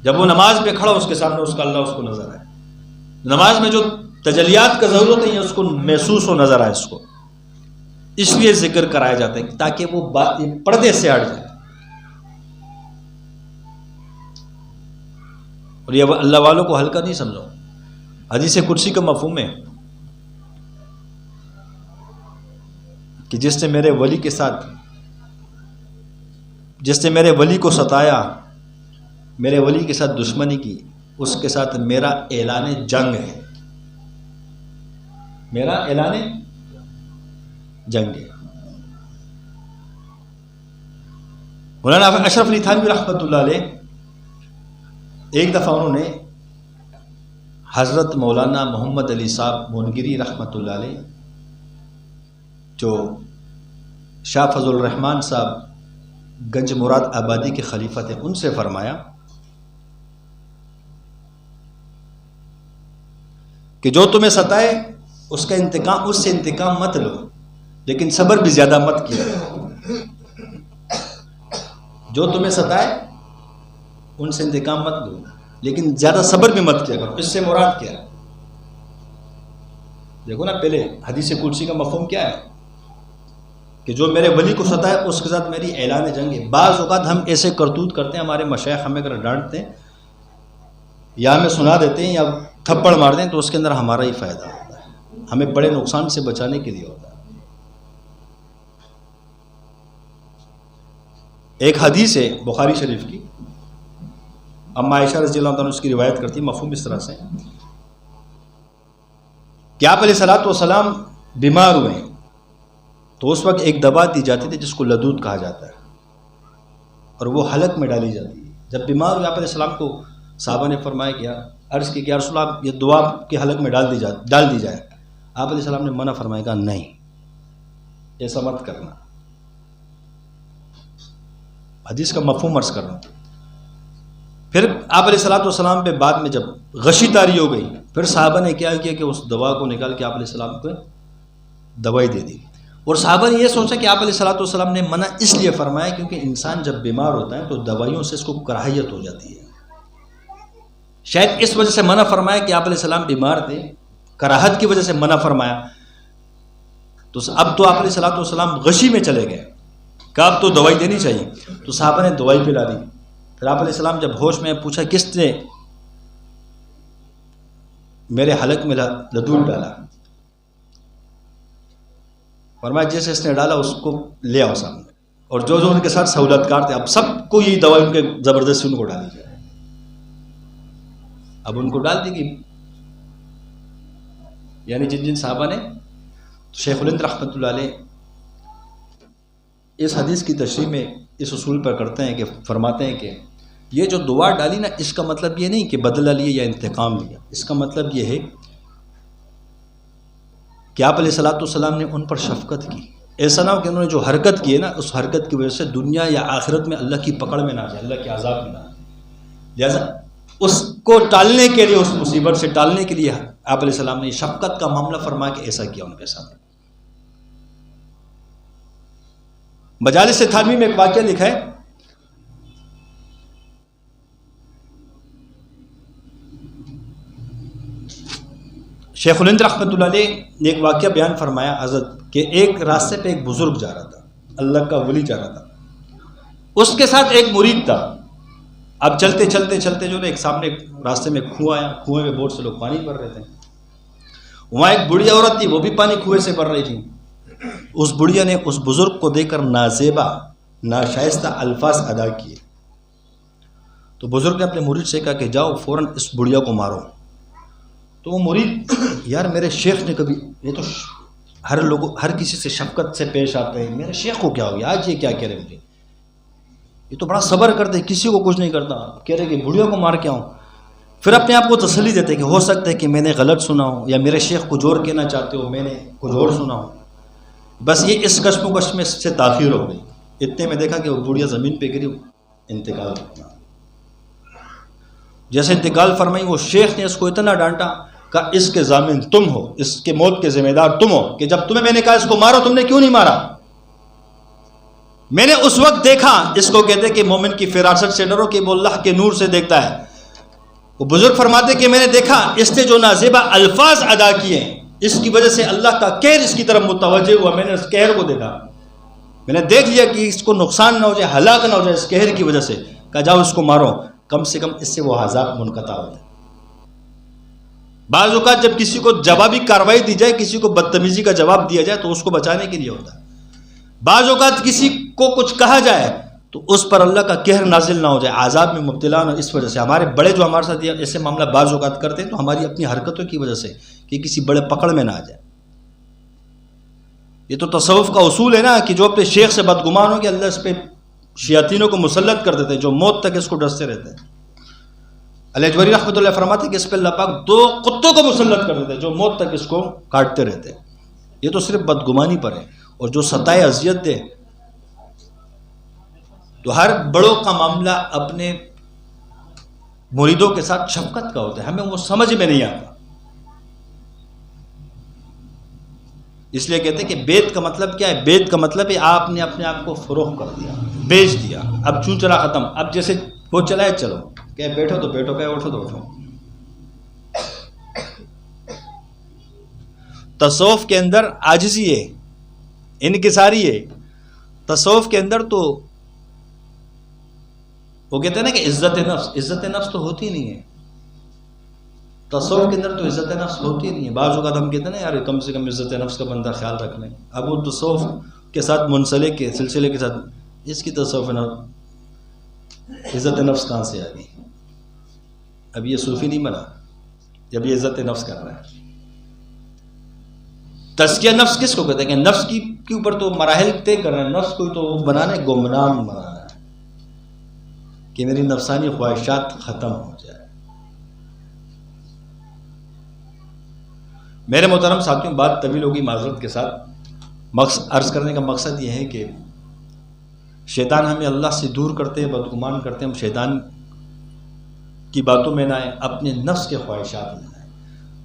جب وہ نماز میں کھڑا اس کے سامنے اس کا اللہ اس کو نظر آئے. نماز میں جو تجلیات کا ضرورت ہے اس کو محسوس ہو، نظر آئے اس کو. اس لیے ذکر کرایا جاتا ہے تاکہ وہ بات پردے سے ہٹ جائے. اور یہ اللہ والوں کو ہلکا نہیں سمجھو. حدیث قدسی کا مفہوم ہے کہ جس نے میرے ولی کے ساتھ، جس نے میرے ولی کو ستایا، میرے ولی کے ساتھ دشمنی کی، اس کے ساتھ میرا اعلان جنگ ہے، میرا اعلان جنگ ہے. مولانا اشرف علی تھانوی رحمۃ اللہ علیہ ایک دفعہ انہوں نے حضرت مولانا محمد علی صاحب مونگیری رحمۃ اللہ علیہ جو شاہ فضل الرحمان صاحب گنج مراد آبادی کے خلیفہ تھے، ان سے فرمایا کہ جو تمہیں ستائے اس سے انتقام مت لو، لیکن صبر بھی زیادہ مت کیا۔ جو تمہیں ستائے ان سے انتقام مت لو، لیکن زیادہ صبر بھی مت کیا کرو۔ اس سے مراد کیا ہے؟ دیکھو نا، پہلے حدیث قدسی کا مفہوم کیا ہے کہ جو میرے ولی کو ستائے اس کے ساتھ میری اعلان جنگ ہے۔ بعض اوقات ہم ایسے کرتوت کرتے ہیں، ہمارے مشائخ ہمیں اگر ڈانٹتے ہیں یا ہمیں سنا دیتے ہیں یا تھپڑ مار دیں تو اس کے اندر ہمارا ہی فائدہ ہوتا ہے، ہمیں بڑے نقصان سے بچانے کے لیے ہوتا ہے۔ ایک حدیث ہے بخاری شریف کی، اما عائشہ رضی اللہ عنہ اس کی روایت کرتی ہے، مفہوم اس طرح سے کہ آپ علیہ الصلوۃ والسلام بیمار ہوئے تو اس وقت ایک دوا دی جاتی تھی جس کو لدود کہا جاتا ہے، اور وہ حلق میں ڈالی جاتی ہے۔ جب بیمار ہوئے آپ علیہ السلام کو صحابہ نے فرمایا کہ عرض کی کہ یا رسول اللہ، یہ دعا کے حلق میں ڈال دی جائے۔ آپ علیہ السلام نے منع فرمایا، کہا نہیں، ایسا مت کرنا۔ حدیث کا مفہوم عرض کر رہا ہوں۔ پھر آپ علیہ الصلوۃ والسلام پہ بعد میں جب غشی طاری ہو گئی، پھر صحابہ نے کیا کیا کہ اس دوا کو نکال کے آپ علیہ السلام کو دوائی دے دی، اور صحابہ نے یہ سوچا کہ آپ علیہ الصلوۃ والسلام نے منع اس لیے فرمایا کیونکہ انسان جب بیمار ہوتا ہے تو دوائیوں سے اس کو کراہیت ہو جاتی ہے، شاید اس وجہ سے منع فرمایا کہ آپ علیہ السلام بیمار تھے، کراہت کی وجہ سے منع فرمایا۔ تو اب تو آپ علیہ الصلوۃ والسلام غشی میں چلے گئے، کہ اب تو دوائی دینی چاہیے، تو صحابہ نے دوائی پلا دی۔ پھر آپ علیہ السلام جب ہوش میں پوچھا کس نے میرے حلق میں لدود ڈالا، فرمایا جیسے اس نے ڈالا اس کو لے آؤ سامنے، اور جو جو ان کے ساتھ سہولت کار تھے اب سب کو یہ دوائی ان کے زبردستی ان کو ڈالی جائے۔ اب ان کو ڈال دی گئی، یعنی جن صحابہ نے۔ شیخ الہند رحمۃ اللہ علیہ اس حدیث کی تشریح میں اس اصول پر کرتے ہیں کہ فرماتے ہیں کہ یہ جو دعا ڈالی نا، اس کا مطلب یہ نہیں کہ بدلہ لیے یا انتقام لیا، اس کا مطلب یہ ہے کہ آپ علیہ الصلوۃ والسلام نے ان پر شفقت کی۔ ایسا نہ ہو کہ انہوں نے جو حرکت کی ہے نا، اس حرکت کی وجہ سے دنیا یا آخرت میں اللہ کی پکڑ میں نہ آ جائے، اللہ کے عذاب میں نہ آ جائے۔ لہٰذا اس کو ٹالنے کے لیے، اس مصیبت سے ٹالنے کے لیے آپ علیہ السلام نے شفقت کا معاملہ فرما کے ایسا کیا ان کے ساتھ۔ مجالس تھانوی میں ایک واقعہ لکھا ہے، شیخ الہند رحمۃ اللہ علیہ نے ایک واقعہ بیان فرمایا حضرت کہ ایک راستے پہ ایک بزرگ جا رہا تھا، اللہ کا ولی جا رہا تھا، اس کے ساتھ ایک مرید تھا۔ اب چلتے چلتے چلتے جو نا ایک سامنے راستے میں کنواں آیا، کنویں میں بہت سے لوگ پانی بھر رہے تھے، وہاں ایک بڑھیا عورت تھی، وہ بھی پانی کنویں سے بھر رہی تھی۔ اس بڑھیا نے اس بزرگ کو دیکھ کر نازیبا ناشائستہ الفاظ ادا کیے، تو بزرگ نے اپنے مرید سے کہا کہ جاؤ فوراً اس بڑھیا کو مارو۔ تو وہ مرید، یار میرے شیخ نے کبھی، یہ تو ہر کسی سے شفقت سے پیش آتے ہیں، میرے شیخ کو کیا ہو گیا آج، یہ کیا کہہ رہے مجھے، یہ تو بڑا صبر کرتے، کسی کو کچھ نہیں کرتا، کہہ رہے کہ بڑھیا کو مار کے آؤں۔ پھر اپنے آپ کو تسلی دیتے کہ ہو سکتا ہے کہ میں نے غلط سنا ہوں، یا میرے شیخ کچھ اور کہنا چاہتے ہو، میں نے کچھ اور سنا ہوں۔ بس یہ اس کشم و کش میں سے تاخیر ہو گئی، اتنے میں دیکھا کہ وہ بڑھیا زمین پہ گری، انتقال فرما۔ جیسے انتقال فرمائی، وہ شیخ نے اس کو اتنا ڈانٹا کہ اس کے ضامن تم ہو، اس کے موت کے ذمہ دار تم ہو، کہ جب تمہیں میں نے کہا اس کو مارو تم نے کیوں نہیں مارا؟ میں نے اس وقت دیکھا، اس کو کہتے کہ مومن کی فراست سے ڈرو کہ وہ اللہ کے نور سے دیکھتا ہے۔ وہ بزرگ فرماتے کہ میں نے دیکھا اس نے جو نازیبا الفاظ ادا کیے، اس کی وجہ سے اللہ کا قہر اس کی طرف متوجہ ہوا۔ میں نے اس قہر کو دیکھا، میں نے دیکھ لیا کہ اس کو نقصان نہ ہو جائے، ہلاک نہ ہو جائے اس قہر کی وجہ سے۔ کہا جاؤ اس کو مارو، کم سے کم اس سے وہ عذاب منقطع ہو جائے۔ بعض اوقات جب کسی کو جوابی کارروائی دی جائے، کسی کو بدتمیزی کا جواب دیا جائے تو اس کو بچانے کے لیے ہوتا ہے۔ بعض اوقات کسی کو کچھ کہا جائے تو اس پر اللہ کا قہر نازل نہ ہو جائے، عذاب میں مبتلا نہ۔ اس وجہ سے ہمارے بڑے جو ہمارے ساتھ ایسے معاملہ بعض اوقات کرتے ہیں تو ہماری اپنی حرکتوں کی وجہ سے کہ کسی بڑے پکڑ میں نہ آ جائے۔ یہ تو تصوف کا اصول ہے نا کہ جو اپنے شیخ سے بدگمان ہو کہ اللہ اس پہ شیاطینوں کو مسلط کر دیتے ہیں جو موت تک اس کو ڈستے رہتے ہیں۔ الجوری رحمۃ اللہ فرماتے ہیں کہ اس پہ اللہ پاک 2 کتوں کو مسلط کر دیتے جو موت تک اس کو کاٹتے رہتے. یہ تو صرف بدگمانی پر ہے. اور جو ستائے اذیت دے، تو ہر بڑوں کا معاملہ اپنے مریدوں کے ساتھ شفقت کا ہوتا ہے، ہمیں وہ سمجھ میں نہیں آتا. اس لیے کہتے ہیں کہ بیت کا مطلب کیا ہے؟ بیت کا مطلب ہے آپ نے اپنے آپ کو فروخت کر دیا، بیچ دیا. اب چون چلا ختم، اب جیسے وہ چلائے چلو، کہ بیٹھو تو بیٹھو، کہ اٹھو تو اٹھو. تصوف کے اندر عاجزی ہے، انکساری ہے. تصوف کے اندر تو وہ کہتے ہیں نا کہ عزت نفس تو ہوتی نہیں ہے. تصوف کے اندر تو عزت نفس ہوتی نہیں ہے. بعض اوقات ہم کہتے ہیں نا یار کم سے کم عزت نفس کا بندہ خیال رکھ لیں. اب وہ تصوف کے ساتھ منسلک کے سلسلے کے ساتھ اس کی تصوف عزت نفس کہاں سے آ گئی؟ اب یہ صوفی نہیں بنا جب یہ عزت نفس کر رہا ہے. تزکیہ نفس کس کو کہتے ہیں؟ کہ نفس کے اوپر تو مراحل طے کر رہے ہیں. نفس کو تو بنانا ہے، گمنام بنانا ہے کہ میری نفسانی خواہشات ختم ہو جائے. میرے محترم ساتھیوں، بات طویل ہوگی، معذرت کے ساتھ. عرض کرنے کا مقصد یہ ہے کہ شیطان ہمیں اللہ سے دور کرتے ہیں، بدگمان کرتے ہیں. ہم شیطان کی باتوں میں نہ آئیں، اپنے نفس کے خواہشات میں آئیں.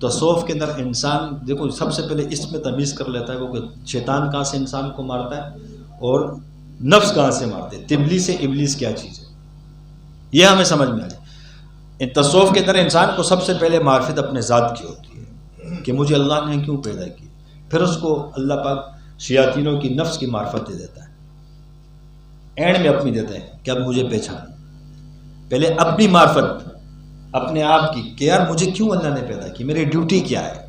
تصوف کے اندر انسان دیکھو سب سے پہلے اس میں تمیز کر لیتا ہے وہ کہ شیطان کہاں سے انسان کو مارتا ہے اور نفس کہاں سے مارتے ہیں. تبلی سے ابلیس کیا چیز ہے یہ ہمیں سمجھ میں آ جائے. تصوف کے اندر انسان کو سب سے پہلے معرفت اپنے ذات کی ہوتی ہے کہ مجھے اللہ نے کیوں پیدا کی. پھر اس کو اللہ پاک شیاطینوں کی نفس کی معرفت دے دیتا ہے، اینڈ میں اپنی دیتا ہے کہ اب مجھے پہچان. پہلے اپنی معرفت اپنے آپ کی کہ یار مجھے کیوں اللہ نے پیدا کی، میری ڈیوٹی کیا ہے،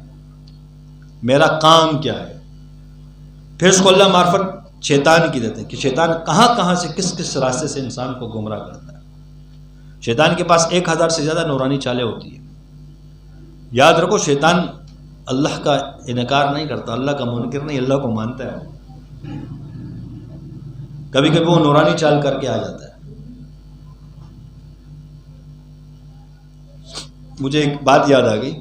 میرا کام کیا ہے. پھر اس کو اللہ معرفت شیطان کی دیتے ہیں کہ شیطان کہاں کہاں سے کس کس راستے سے انسان کو گمراہ کرتا ہے. شیطان کے پاس 1000 سے زیادہ نورانی چالیں ہوتی ہیں. یاد رکھو شیطان اللہ کا انکار نہیں کرتا، اللہ کا منکر نہیں، اللہ کو مانتا ہے. کبھی کبھی وہ نورانی چال کر کے آ جاتا ہے. مجھے ایک بات یاد آ گئی.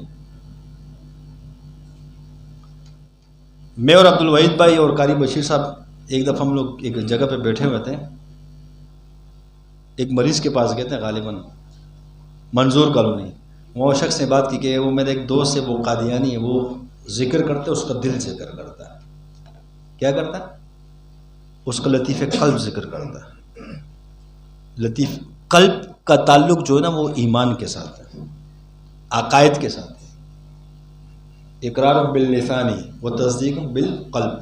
میں اور عبد الوحید بھائی اور قاری بشیر صاحب ایک دفعہ ہم لوگ ایک جگہ پہ بیٹھے ہوئے تھے. ایک مریض کے پاس گئے تھے، غالباً منظور کالونی. وہ شخص نے بات کی کہ وہ میرے ایک دوست ہے، وہ قادیانی ہے، وہ ذکر کرتے اس کا دل ذکر کرتا ہے. کیا کرتا ہے؟ اس کا لطیف قلب ذکر کرتا ہے. لطیف قلب کا تعلق جو ہے نا وہ ایمان کے ساتھ ہے، عقائد کے ساتھ ہے. اقرار باللسانی و تصدیق بالقلب،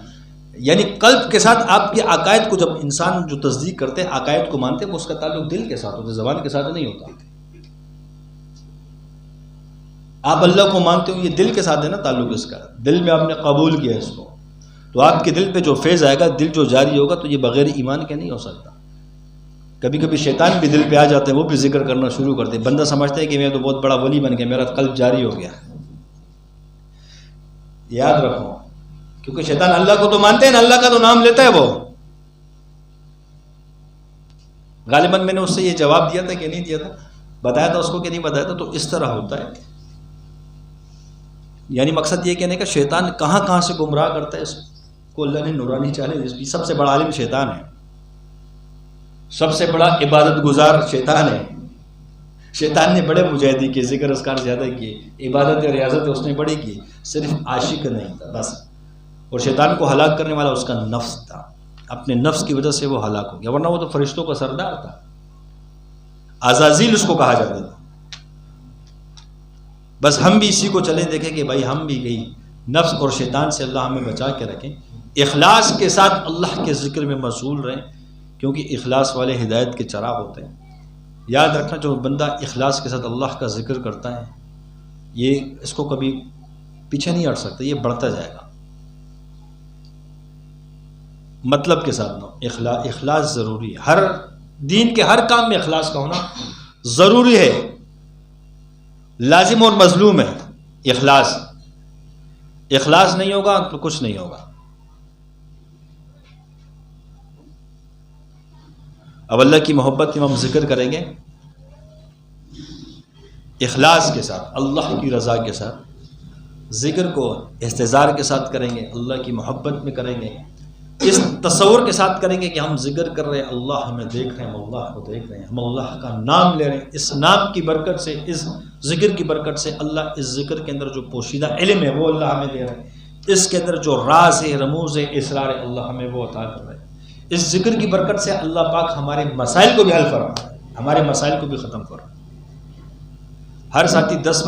یعنی قلب کے ساتھ آپ کے عقائد کو جب انسان جو تصدیق کرتے ہیں، عقائد کو مانتے ہیں، وہ اس کا تعلق دل کے ساتھ ہوتا ہے، زبان کے ساتھ نہیں ہوتا. آپ اللہ کو مانتے ہو، یہ دل کے ساتھ ہے نا تعلق اس کا. دل میں آپ نے قبول کیا اس کو، تو آپ کے دل پہ جو فیض آئے گا، دل جو جاری ہوگا، تو یہ بغیر ایمان کے نہیں ہو سکتا. کبھی کبھی شیطان بھی دل پہ آ جاتے ہیں، وہ بھی ذکر کرنا شروع کرتے ہیں. بندہ سمجھتا ہے کہ میں تو بہت بڑا ولی بن گیا، میرا قلب جاری ہو گیا. یاد رکھو، کیونکہ شیطان اللہ کو تو مانتے ہیں نا، اللہ کا تو نام لیتا ہے وہ. غالباً میں نے اس سے یہ جواب دیا تھا کہ نہیں دیا تھا، بتایا تھا اس کو کہ نہیں بتایا تھا. تو اس طرح ہوتا ہے. یعنی مقصد یہ کہنے کا شیطان کہاں کہاں سے گمراہ کرتا ہے، اس کو اللہ نے نورانی چالے. سب سے بڑا عالم شیطان ہے، سب سے بڑا عبادت گزار شیطان ہے. شیطان نے بڑے مجاہدی کے ذکر اذکار زیادہ کیے، عبادت اور ریاضت اس نے بڑی کی، صرف عاشق نہیں تھا بس. اور شیطان کو ہلاک کرنے والا اس کا نفس تھا. اپنے نفس کی وجہ سے وہ ہلاک ہو گیا، ورنہ وہ تو فرشتوں کا سردار تھا. عزازیل اس کو کہا جاتا تھا. بس ہم بھی اسی کو چلے دیکھیں کہ بھائی ہم بھی گئی نفس اور شیطان سے اللہ ہمیں بچا کے رکھیں. اخلاص کے ساتھ اللہ کے ذکر میں مشغول رہیں، کیونکہ اخلاص والے ہدایت کے چراغ ہوتے ہیں. یاد رکھنا، جو بندہ اخلاص کے ساتھ اللہ کا ذکر کرتا ہے، یہ اس کو کبھی پیچھے نہیں ہٹ سکتا، یہ بڑھتا جائے گا. مطلب کے ساتھ نہ اخلاص ضروری ہے. ہر دین کے ہر کام میں اخلاص کا ہونا ضروری ہے، لازم اور مظلوم ہے. اخلاص نہیں ہوگا تو کچھ نہیں ہوگا. اب اللہ کی محبت کی ہم ذکر کریں گے. اخلاص کے ساتھ، اللہ کی رضا کے ساتھ ذکر کو استحضار کے ساتھ کریں گے، اللہ کی محبت میں کریں گے، اس تصور کے ساتھ کریں گے کہ ہم ذکر کر رہے ہیں، اللہ ہمیں دیکھ رہے ہیں، ہم اللہ کو دیکھ رہے ہیں، ہم اللہ کا نام لے رہے ہیں، اس نام کی برکت سے، اس ذکر کی برکت سے اللہ اس ذکر کے اندر جو پوشیدہ علم ہے وہ اللہ ہمیں دے رہے ہیں، اس کے اندر جو راز ہے، رموز ہے، اسرار ہے، اللہ ہمیں وہ عطا کر رہے ہیں۔ اس ذکر کی برکت سے اللہ پاک ہمارے مسائل کو بھی حل فرما رہا ہے، ہمارے مسائل کو بھی ختم کر رہا ہے۔ ہر ساتھی 10